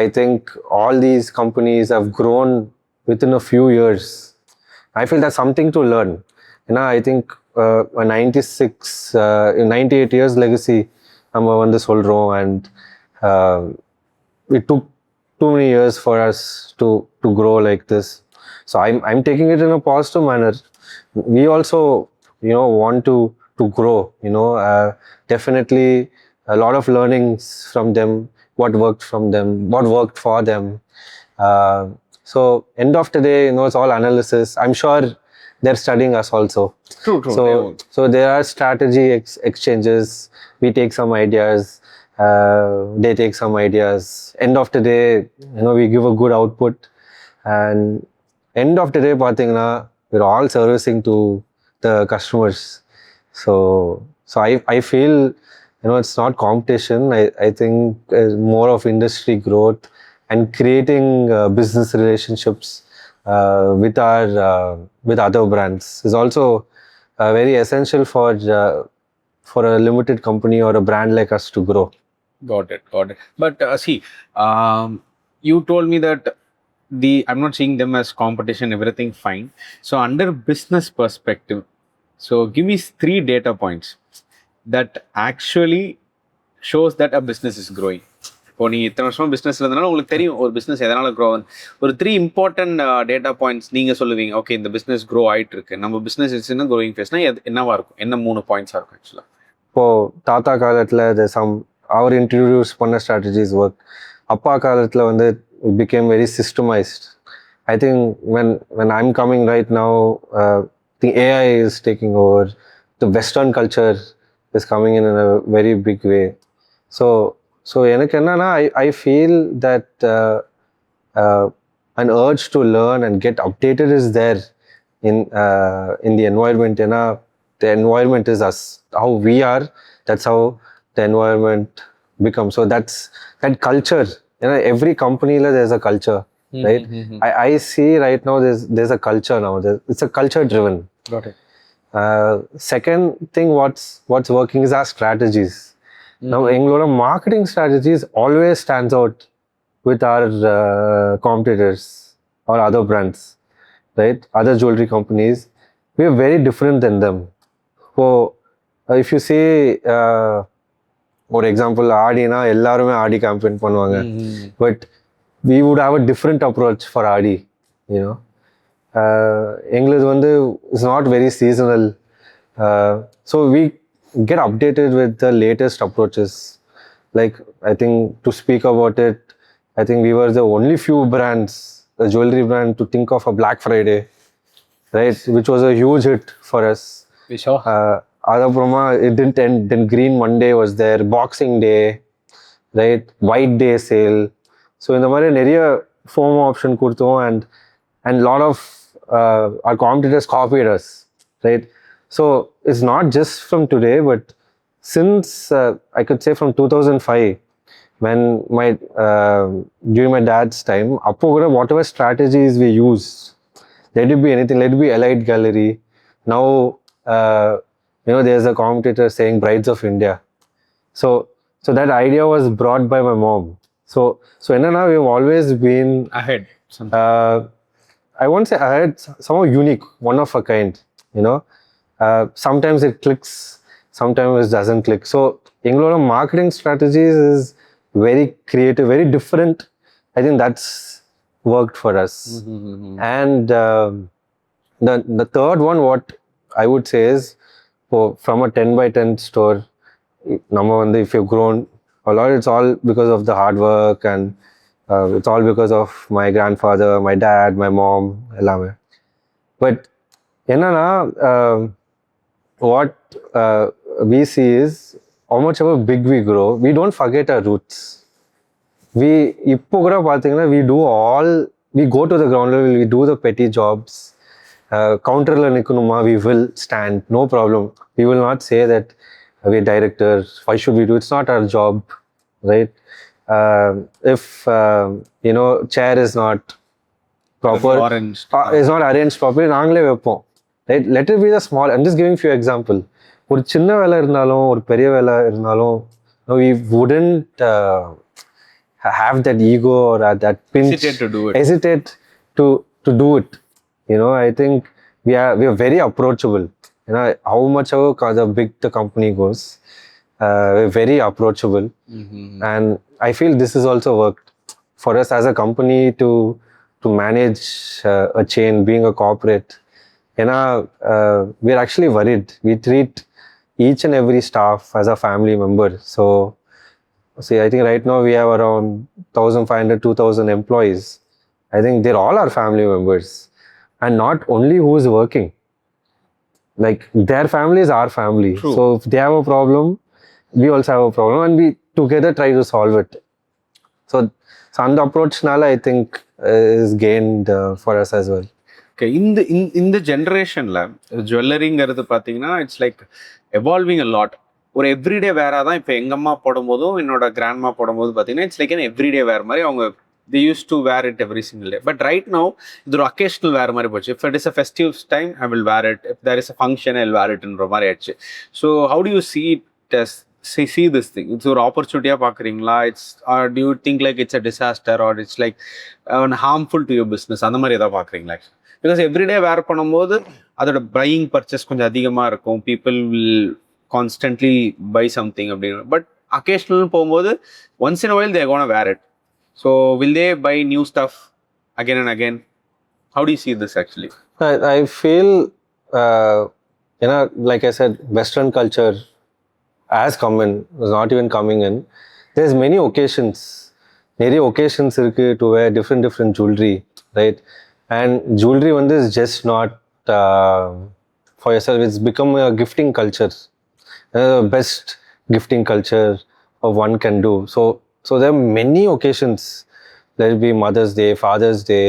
I think all these companies have grown within a few years. I feel that's something to learn. I think a 98 years legacy நம்ம வந்து சொல்றோம், and it took too many years for us to grow like this. So I'm taking it in a positive manner. We also want to grow. Definitely a lot of learnings from them, what worked from them, what worked for them. So end of the day, it's all analysis. I'm sure they're studying us also. True. So there are strategy exchanges. We take some ideas, they take some ideas. End of the day, we give a good output, and end of the day pathina, we're all servicing to the customers. So I feel it's not competition. I think more of industry growth and creating business relationships with other brands is also very essential for a limited company or a brand like us to grow. Got it. But see, you told me that I'm not seeing them as competition, everything fine. So under business perspective, so give me 3 data points that actually shows that a business is growing. இப்போ நீ இத்தனை வருஷம் பிஸ்னஸ்ல இருந்தனால உங்களுக்கு தெரியும் ஒரு business எதனால grow ஆகுது. ஒரு 3 இம்பார்ட்டன்ட் டேட்டா பாயிண்ட்ஸ் நீங்க சொல்லுவீங்க, ஓகே இந்த பிஸ்னஸ் க்ரோ ஆயிட்டு இருக்கு, நம்ம பிஸ்னஸ் இட்ஸ் க்ரோயிங் ஃபேஸ்னா என்னவா இருக்கும், என்ன 3 பாயிண்ட்ஸா இருக்கும் ஆக்சுவலா? இப்போ தாத்தா காலத்துல அவர் இன்ட்ரடியூஸ் பண்ண ஸ்ட்ராட்டஜிஸ் ஒர்க். அப்பா காலத்துல வந்து it became very systemized. I think when I'm coming right now, the AI is taking over. The Western culture is coming in a very big way. So எனக்கு என்னன்னா, I feel that an urge to learn and get updated is there in the environment. The environment is us. How we are, that's how the environment becomes. So that's that culture. Every company there's a culture, right? I see right now there's a culture now. It's a culture driven. Got it. Second thing, what's working is our strategies. Now எங்களோட marketing strategies always stands out with our competitors or other brands, right? Other jewelry companies, we are very different than them. So if you say for example ஆடினா எல்லாருமே ஆடி campaign பண்ணுவாங்க, but we would have a different approach for ஆடி. எங்களுது வந்து is not very seasonal, so we get updated with the latest approaches. Like, I think to speak about it, I think we were the only few brands, a jewelry brand, to think of a Black Friday, right? Which was a huge hit for us. We saw. Adaprama, it didn't end. Then Green Monday was there, Boxing Day, right? White Day sale. So in the மாதிரி நிறைய FOMO option கொடுத்தோம், and lot of our competitors copied us, right? So it's not just from today, but since I could say from 2005, when during my dad's time, whatever strategies we used, let it be anything, let it be Elite Gallery. Now there's a competitor saying Brides of India. So that idea was brought by my mom. So enna we've always been ahead. I won't say ahead, somehow unique, one of a kind. Sometimes it clicks, sometimes it doesn't click. So எங்களோட marketing strategies is very creative, very different. I think that's worked for us. And the third one, what I would say is, from a 10 by 10 store, if you've grown a lot, it's all because of the hard work, and it's all because of my grandfather, my dad, my mom, எல்லாமே. But என்னன்னா, what we see is how much ever big we grow, we don't forget our roots. இப்போ கூட பார்த்தீங்கன்னா, we go to the ground level, we do the petty jobs. Counterல நிற்கணுமா, we will stand, no problem. We will not say that we're directors, why should we do? It's not our job, right? If chair is not proper, is not arranged properly, நாங்களே வைப்போம், right? Let it be the small. I'm just giving few example. ஒரு சின்ன வேலை இருந்தாலும் ஒரு பெரிய வேலை இருந்தாலும், we wouldn't have that ego or that pinch, hesitate to do it. I think we are very approachable. How much the big the company goes, we're very approachable. And I feel this has also worked for us as a company to manage a chain, being a corporate. We're actually worried. We treat each and every staff as a family member. So see, I think right now we have around 1,500, 2,000 employees. I think they're all our family members. And not only who is working, like their family is our family. True. So if they have a problem, we also have a problem, and we together try to solve it. So on the approach nala, I think is gained for us as well. Okay, in the generationல ஜுவல்லரிங்கிறது பார்த்தீங்கன்னா it's like evolving a lot. ஒரு everyday வேராக தான் இப்போ எங்கள் அம்மா போடும்போதும் என்னோட grandma போடும்போது பார்த்தீங்கன்னா it's like an everyday வேர் மாதிரி அவங்க they used to wear it every single day. But right now, இது ஒரு occasional wear மாதிரி போச்சு. If it is a festive time, I will wear it. If there is a function, I will wear it ன்ற மாதிரி ஆயிடுச்சு. So how do you see it as, see this thing? It's ஒரு opportunity-ஆ பார்க்குறீங்களா? Or do you think like it's a disaster, or it's like harmful to your business? அந்த மாதிரி எதாவது பார்க்குறீங்களா? Because everyday wear பண்ணும்போது அதோட buying purchase கொஞ்சம் அதிகமாக இருக்கும். People will constantly buy something அப்படின்னு. But occasional போகும்போது once in a while they're gonna wear it. So will they buy new stuff again and again? How do you see this actually? I feel, like I said, Western culture has come in, is not even coming in. There's many occasions. Many occasions to wear different jewelry, right? And jewelry one is just not for yourself. It's become a gifting culture. Best gifting culture of one can do. So there are many occasions. There will be Mother's Day, Father's Day,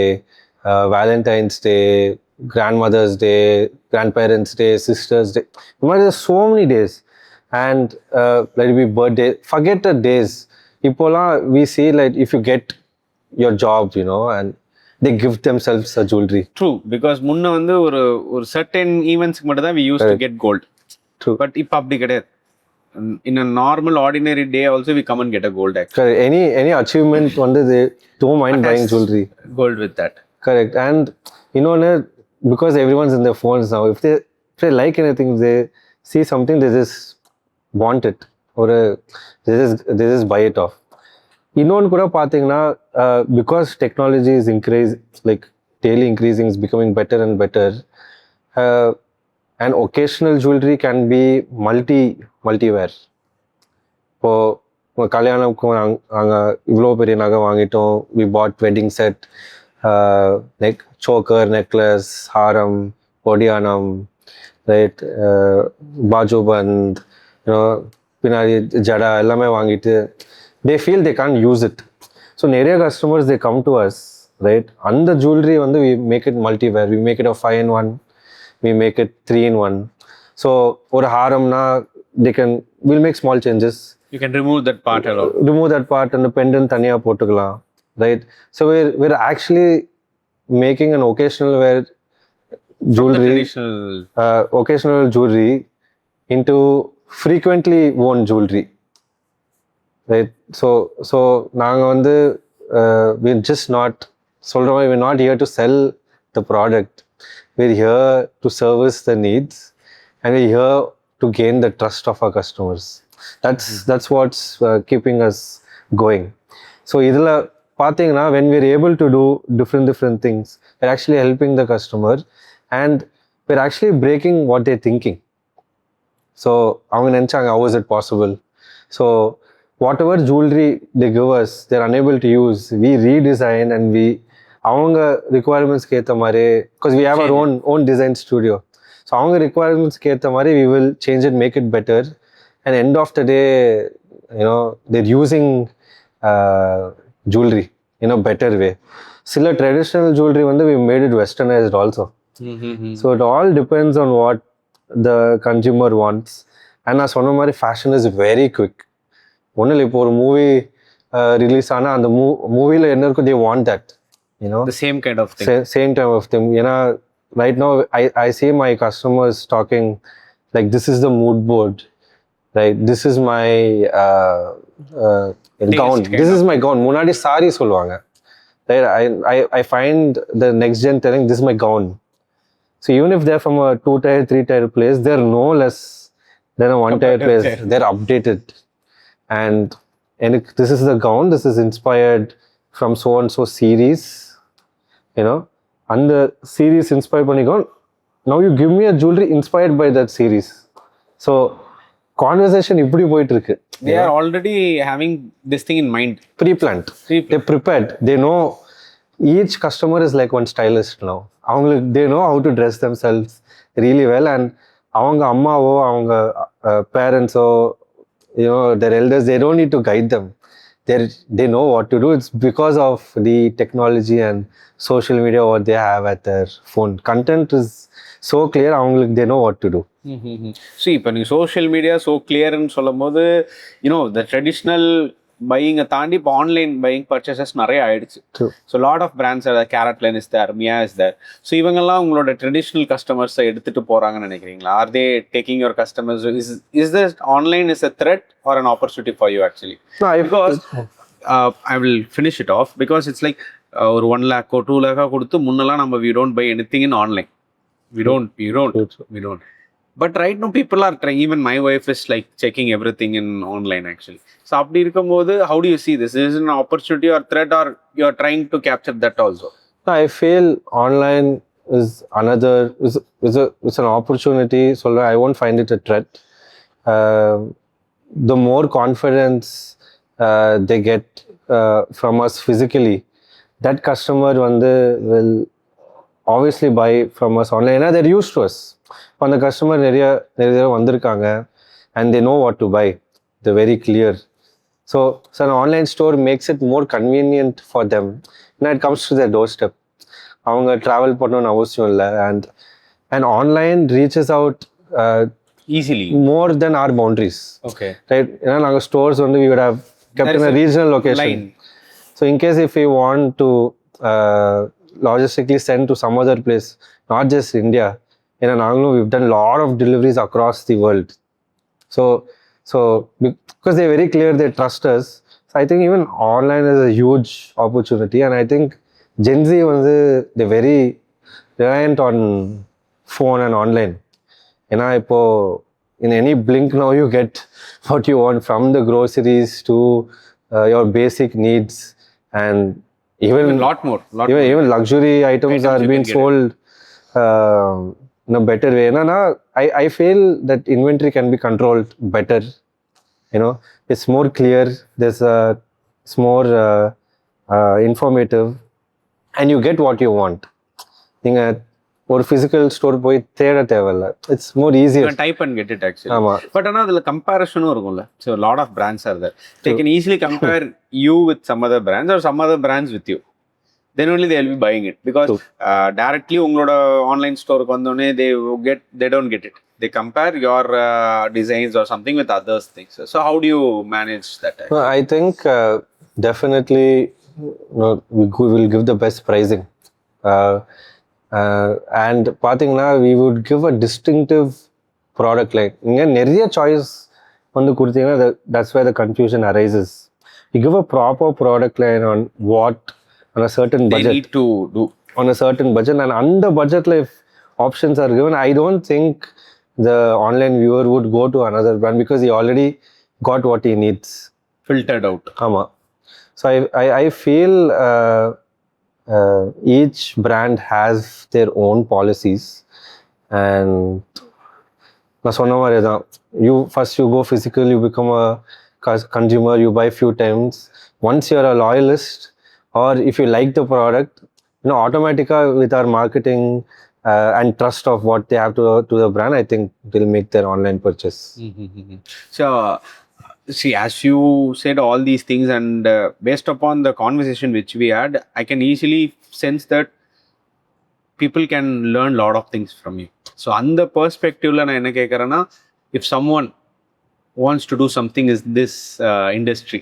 Valentine's Day, Grandmother's Day, Grandparents' Day, Sister's Day. There are so many days. And let it be birthday. Forget the days. Ipola, we see like if you get your job, and they give themselves a jewelry. True, because முன்ன வந்து ஒரு certain events மட்டும் தான் we used to get gold. True. But இப்போ அப்படி கிடையாது. In a normal ordinary day also we come and get a gold actually. Correct. Any achievement they don't mind buying jewelry. Gold with that. Correct. And because everyone's in their phones now, if they like anything, they see something, they just want it, or they just buy it off. இன்னொன்று கூட பார்த்தீங்கன்னா, because technology is daily increasing, is becoming better and better, and occasional jewelry can be multi-wear. இப்போ கல்யாணம்க்கு நாங்கள் இவ்வளோ பெரிய நகை வாங்கிட்டோம், we bought wedding set, choker, necklace, Haram, ஒடியானம், right, பாஜுபந்த், பின்னாடி ஜடா எல்லாமே வாங்கிட்டு they feel they can't use it. So நிறைய customers, they come to us, right? அந்த jewelry we make it multi-wear, we make it a 5-in-1, we make it 3-in-1. So ஒரு ஹாரம்னா we'll make small changes. You can remove that part alone. Remove that part and the pendant தனியா போட்டுக்கலாம், right? So we're actually making an occasional wear jewelry, occasional jewelry into frequently worn jewelry, right? So நாங்க we're just not we're not here to sell the product. We're here to service the needs, and we're here to gain the trust of our customers. That's what's keeping us going. So idhula pathina, when we're able to do different things, we're actually helping the customer, and we're actually breaking what they're thinking. So அவங்க நினச்சாங்க how is it possible. So whatever jewelry they give us, they're unable to use. We redesign and we அவங்க ரிக்குவயர்மெண்ட்ஸ்க்கு ஏற்ற மாதிரி, because we have our own design studio. So அவங்க ரிக்குவயர்மெண்ட்ஸ்க்கு ஏற்ற மாதிரி we will change it, make it better. And end of the day, they're using jewelry in a better way. Sila traditional jewelry வந்து we made it westernized also. So it all depends on what the consumer wants. And நான் சொன்ன மாதிரி fashion is very quick. ஒன்றும் இல்லை, இப்போ ஒரு movie release ஆனால் அந்த மூவியில் என்ன இருக்கும், they want that. The same kind of thing. Same type of thing. Right now I see my customers talking like, this is the mood board, right? This is my gown. This is my gown. முன்னாடி sorry சொல்லுவாங்க, right? I find the next gen telling, this is my gown. So even if they're from a 2-tier, 3-tier place, they're no less than a 1-tier place. They're updated. And this is the gown. This is inspired from so and so series. And the series inspired by gown. Now you give me a jewelry inspired by that series. So conversation இப்படி போயிட்டு இருக்கு. They are already having this thing in mind. Pre-planned. They're prepared. They know each customer is like one stylist now. They know how to dress themselves really well. And அவங்க அம்மாவோ அவங்க parents-ஓ, their elders, they don't need to guide them. They know what to do. It's because of the technology and social media what they have at their phone. Content is so clear, they know what to do. See, இப்போ நீங்கள் social media so கிளியர்னு சொல்லும் போது the traditional பையிங்கை தாண்டி இப்போ online buying purchases நிறைய ஆயிடுச்சு. So lot of brands CaratLane is there, Mia is there. So இவங்கெல்லாம் உங்களோட ட்ரெடிஷ்னல் கஸ்டமர்ஸை எடுத்துகிட்டு போகிறாங்கன்னு நினைக்கிறீங்களா? Or they taking your customers? Is this online is a threat or an opportunity for you actually? Because I will finish it off, because it's like ஒரு 1 lakh or 2 lakh கொடுத்து முன்னெல்லாம் நம்ம we don't buy anything in online. We don't. But right now people are trying. Even my wife is like checking everything in online actually. So அப்படி இருக்கும்போது how do you see this? Is it an opportunity or threat, or you are trying to capture that also? I feel online is it's an opportunity. So I won't find it a threat. The more confidence they get from us physically, that customer will obviously buy from us online. They're used to us. On the customer நிறைய வந்திருக்காங்க and they know what to buy. They're very clear. So an online store makes it more convenient for them. Now it comes to their doorstep. அவங்க travel பண்ணணும்னு அவசியம் இல்லை. And online reaches out easily more than our boundaries. Okay. Right? நாங்கள் stores we would have kept in a regional location. Line. So in case if we want to logistically send to some other place, not just India, we've done a lot of deliveries across the world. So because they're very clear, they trust us. So I think even online is a huge opportunity. And I think Gen Z, they're very reliant on phone and online. In any blink now you get what you want, from the groceries to your basic needs, and even lot more. Even luxury items are being sold in a better way. I feel that inventory can be controlled better. It's more clear. It's more informative, and you get what you want. ஒரு physical store போய் தேட தேவையில்ல. It's more easier. You can type and get it actually. But அதில் கம்பேரிஷனும் இருக்கும்ல. So a lot of brands are there. They can easily compare you with some other brands or some other brands with you. Then only they will be buying it, because directly உங்களோட online ஸ்டோருக்கு வந்தோடனே they don't get it. They compare your designs or something with others things. So how do you manage that? I think definitely we will give the best pricing. And பார்த்தீங்கன்னா we would give a distinctive product line. இங்கே நிறைய choice கொடுத்தீங்கன்னா that's where the confusion arises. You give a proper product line on a certain budget. They need to do on a certain budget, and under budget, if options are given, I don't think the online viewer would go to another brand, because he already got what he needs. Filtered out. So I feel each brand has their own policies, and நான் சொன்ன மாதிரி தான், you first you go physical, you become a consumer, you buy few times. Once you are a loyalist or if you like the product, ஆட்டோமேட்டிக்காக with our marketing and trust of what they have to the brand, I think they'll make their online purchase. So, see, as you said all these things, and based upon the conversation which we had, I can easily sense that people can learn a lot of things from you. So, on the perspective, நான் என்ன கேட்குறேன்னா, if someone wants to do something in this industry,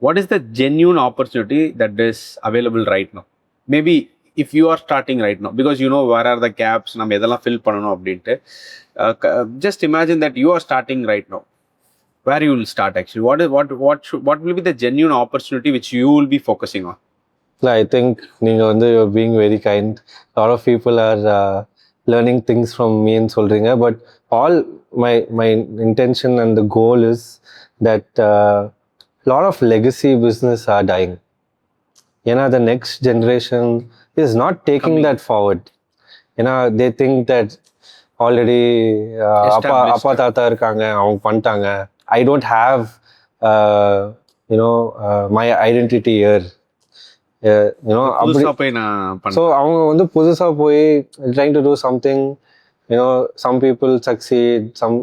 what is the genuine opportunity that is available right now? Maybe if you are starting right now, because you know where are the gaps, நம்ம எதெல்லாம் fill பண்ணணும் அப்படின்ட்டு. Just imagine that you are starting right now. Where you will start actually? What will be the genuine opportunity which you will be focusing on? I think you're being very kind. A lot of people are learning things from me and சொல்றீங்க, but all my intention and the goal is that a lot of legacy business are dying. The next generation is not taking that forward. They think that already அப்பா தாத்தா இருக்காங்க, அவங்க பண்ணிட்டாங்க. I don't have my identity here. So அவங்க புதுசா போய் trying to do something, some people succeed, some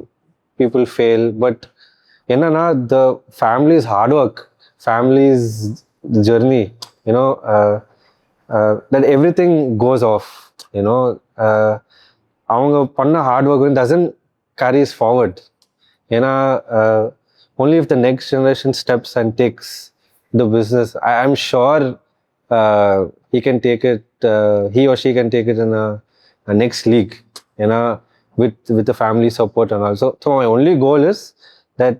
people fail, but என்னன்னா the family's hard work, family's journey, that everything goes off, அவங்க பண்ண hard work doesn't carries forward. Only if the next generation steps and takes the business, I'm sure he can take it, he or she can take it in a next league, with the family support and also. So my only goal is that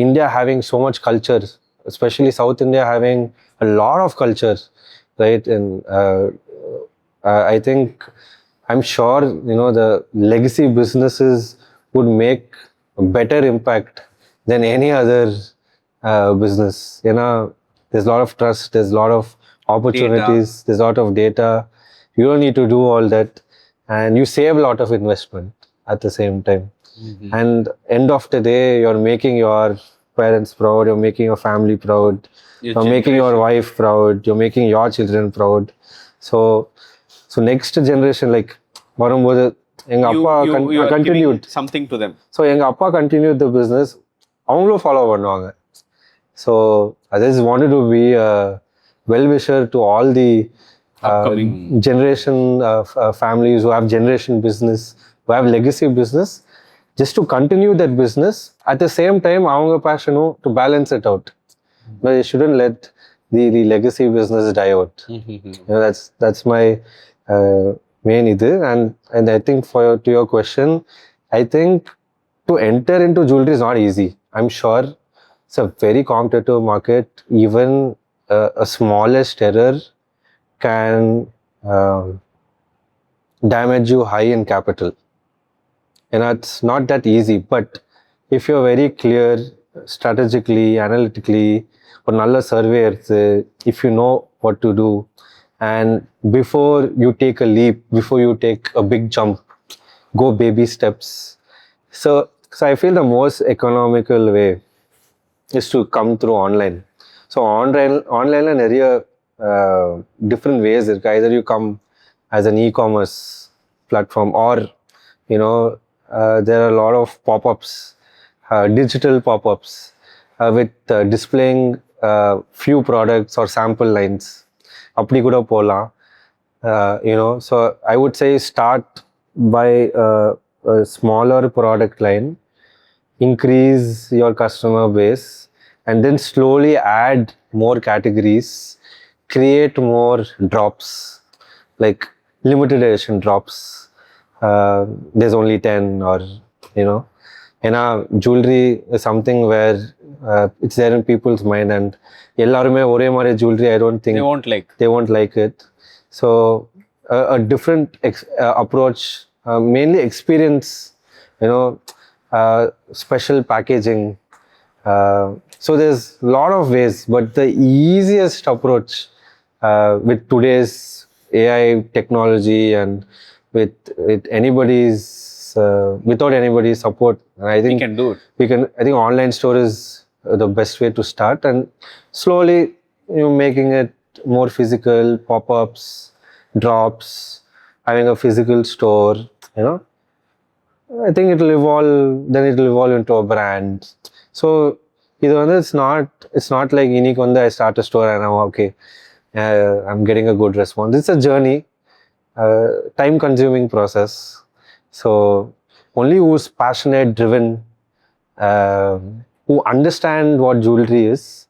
India having so much culture, especially South India having a lot of culture, right? And I think, I'm sure, the legacy businesses would make a better impact than any other business. There's a lot of trust, there's a lot of opportunities, there's a lot of data. You don't need to do all that, and you save a lot of investment at the same time. And end of the day, you're making your parents proud, you're making your family proud, you're making your wife proud, you're making your children proud. So next generation, like வரும்போது எங்க அப்பா continued something to them. So எங்க அப்பா continued the business, அவங்களும் follow பண்ணுவாங்க. So I just wanted to be a well-wisher to all the generation families who have generation business, who have legacy business, just to continue that business. At the same time, அவங்க passion to balance it out. But you shouldn't let the legacy business die out. That's my main idu. And I think to your question, I think to enter into jewelry is not easy. I'm sure it's a very competitive market. Even a smallest error can damage you high in capital. It's not that easy. But if you're very clear strategically, analytically, or nalla survey, if you know what to do, and before you take a leap, before you take a big jump, go baby steps. So I feel the most economical way is to come through online. So online la neriya different ways irukku. Either you come as an e-commerce platform, or there are a lot of pop-ups, digital pop-ups, with displaying few products or sample lines. அப்படி கூட போகலாம். So I would say start by a smaller product line, increase your customer base, and then slowly add more categories, create more drops, like limited edition drops. There's only 10, or jewelry is something where it's there in people's mind, and எல்லாருமே ஒரே மாதிரி jewelry, I don't think they won't like it. So a different approach, mainly experience, special packaging. So there's a lot of ways, but the easiest approach with today's AI technology and with anybody's without anybody's support. And I think We can do it. I think online store is the best way to start, and slowly making it more physical, pop-ups, drops, having a physical store, I think it will evolve. Then it will evolve into a brand. So it's not like unique on I start a store and I'm okay, I'm getting a good response. It's a journey, time consuming process. So only who's passionate, driven, who understand what jewelry is,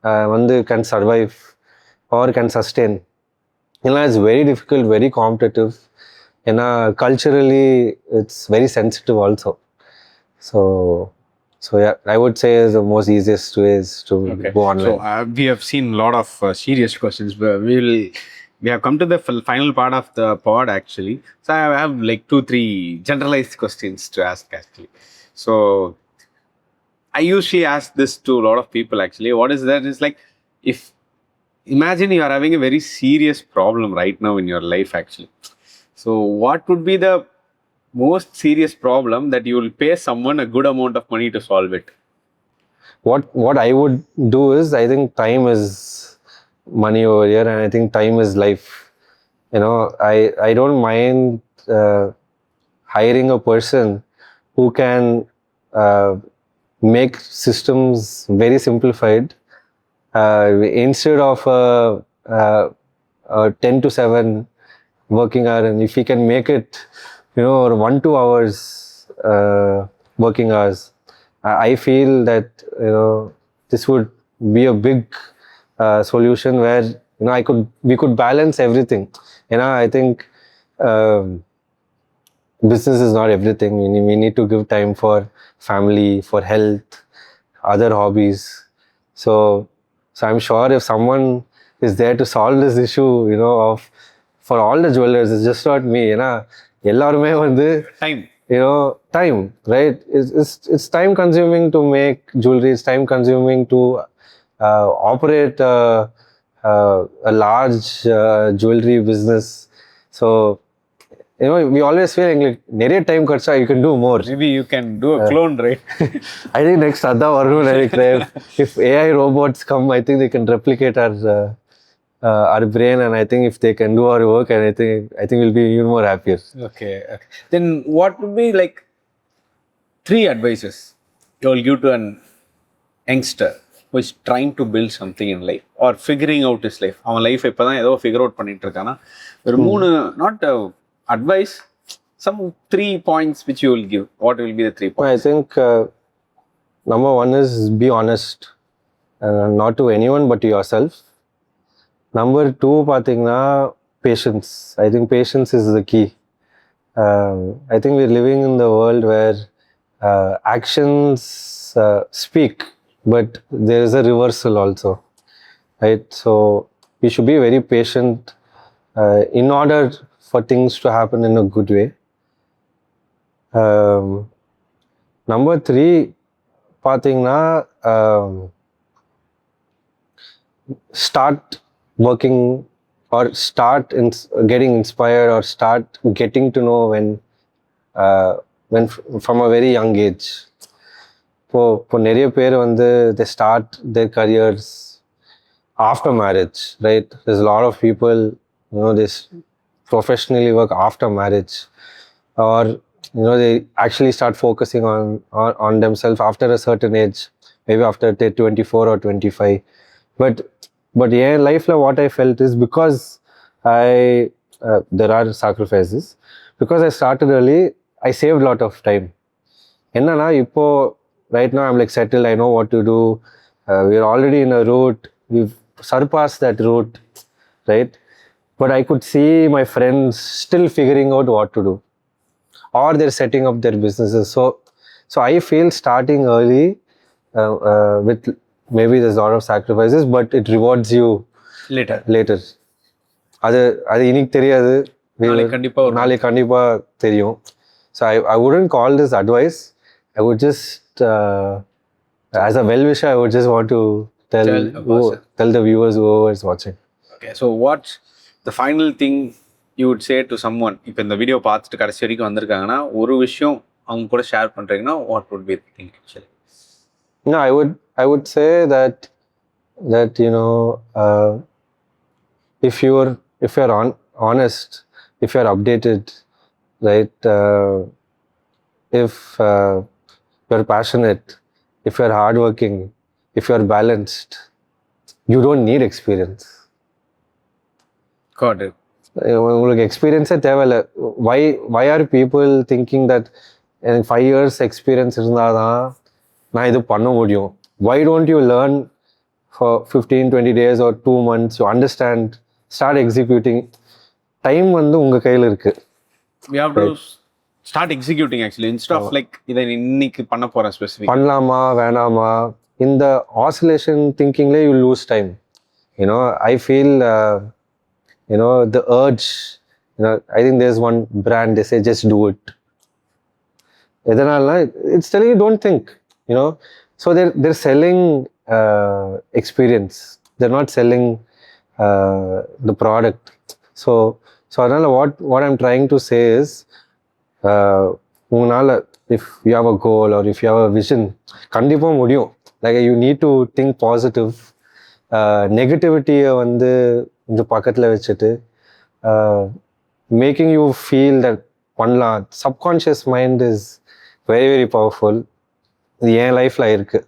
can survive or can sustain. It's very difficult, very competitive. Culturally it's very sensitive also. So yeah, I would say the most easiest way is to go online. So we have seen a lot of serious questions, but we have come to the final part of the pod actually. So I have like 2-3 generalized questions to ask actually. So I usually ask this to a lot of people actually. What is that? It's like, if imagine you are having a very serious problem right now in your life actually. So what would be the most serious problem that you will pay someone a good amount of money to solve it? What I would do is, I think time is money over here, and I think time is life. I don't mind hiring a person who can make systems very simplified, instead of a 10 to 7 working hour, and if he can make it 1-2 hours working hours, I feel that this would be a big solution where we could balance everything. I think business is not everything. We need to give time for family, for health, other hobbies. So I'm sure if someone is there to solve this issue, of for all the jewelers, it's just not me. எல்லாருமே time, time, right? It's time consuming to make jewelry. It's time consuming to operate a large jewelry business. So we always feel like நிறைய time kutcha you can do more. Maybe you can do a clone, right? I think next அதான் வரும்னு நினைக்கிறேன். If AI robots come, I think they can replicate our brain, and I think if they can do our work, and I think we'll be even more happier. Okay. Then what would be like 3 advices you will give to an youngster who is trying to build something in life or figuring out his life? அவன் life இப்பதான் ஏதோ figure out பண்ணிட்டு இருக்கானா, ஒரு 3 not advice, some 3 points which you will give. What will be the 3 points? I think number 1 is be honest, not to anyone but to yourself. Number 2, பார்த்தீங்கன்னா patience. I think patience is the key. I think we're living in the world where actions speak, but there is a reversal also, right? So we should be very patient in order for things to happen in a good way. Number 3, பார்த்தீங்கன்னா start working, or start getting inspired, or start getting to know when from a very young age. இப்போ நிறைய பேர் they start their careers after marriage, right? There's a lot of people they professionally work after marriage, or they actually start focusing on themselves after a certain age, maybe after 24 or 25. But yeah, life what I felt is because there are sacrifices. Because I started early, I saved a lot of time. Ipo right now I'm like settled, I know what to do. We're already in a route, we've surpassed that route, right? But I could see my friends still figuring out what to do, or they're setting up their businesses. So I feel starting early with maybe there's a lot of sacrifices, but it rewards you later. அது இன்னைக்கு தெரியாது, நாளைக்கு கண்டிப்பா தெரியும். So I wouldn't call this advice. I would just as a well-wisher, I would just want to tell the viewers, whoever is watching. Okay, so what's the final thing you would say to someone, இப்போ இந்த video பார்த்துட்டு கடைசி வரைக்கும் வந்திருக்காங்கன்னா ஒரு விஷயம் அவங்க கூட share பண்ணுறீங்கன்னா what would be think actually? No, I would say that if you're honest, if you're updated, right, if you're passionate, if you're hardworking, if you're balanced, you don't need experience. Got it. உங்களுக்கு எக்ஸ்பீரியன்ஸே தேவையில்லை. why are people thinking that எனக்கு 5 years experience இருந்தால் தான் நான் இது பண்ண முடியும்? why don't you learn for 15-20 days or 2 months to understand, start executing? Time வந்து உங்கள் கையில் இருக்குது. We have to start executing actually instead of like இதை இன்னைக்கு பண்ண போகிறேன் ஸ்பெசிஃபிக் பண்ணலாமா வேணாமா, இந்த ஆசிலேஷன் திங்கிங்லேயே you lose time. I feel the urge, I think there's one brand, they say just do it. எதனால it's telling you don't think, so they're selling experience, they're not selling the product. So அதனால what I'm trying to say is உங்களால if you have a goal or if you have a vision கண்டிப்பாக முடியும். like you need to think positive. நெகட்டிவிட்டியை வந்து இந்த பக்கத்தில் வச்சுட்டு making you feel that பண்ணலாம். Subconscious mind is very very powerful. இது என் லைஃப்பில் இருக்குது.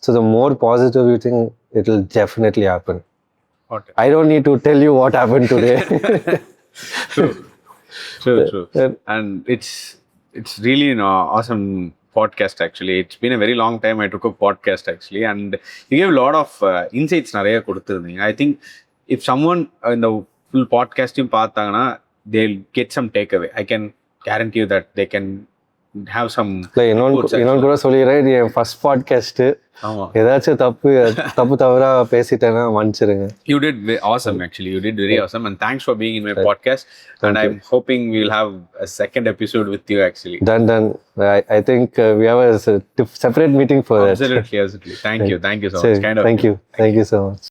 So the more positive you think it will definitely happen. I don't need to tell you what happened today. True. And it's really an awesome podcast actually. It's been a very long time I took a podcast actually, and you gave a lot of insights நிறைய கொடுத்துருந்தீங்க. I think if someone in the full podcast பார்த்தாங்கன்னா they'll get some takeaway. I can guarantee you that they can have some இன்னொன்று கூட சொல்லிடுறேன். என் first podcast ஏதாச்சும் தப்பு தவறா பேசிட்டேன்னா மன்னிச்சிருங்க. You did awesome actually. You did very awesome, and thanks for being in my podcast. And I'm hoping we'll have a second episode with you actually. Done. I think we have a separate meeting for that. Absolutely. Thank you so much. Thank you so much.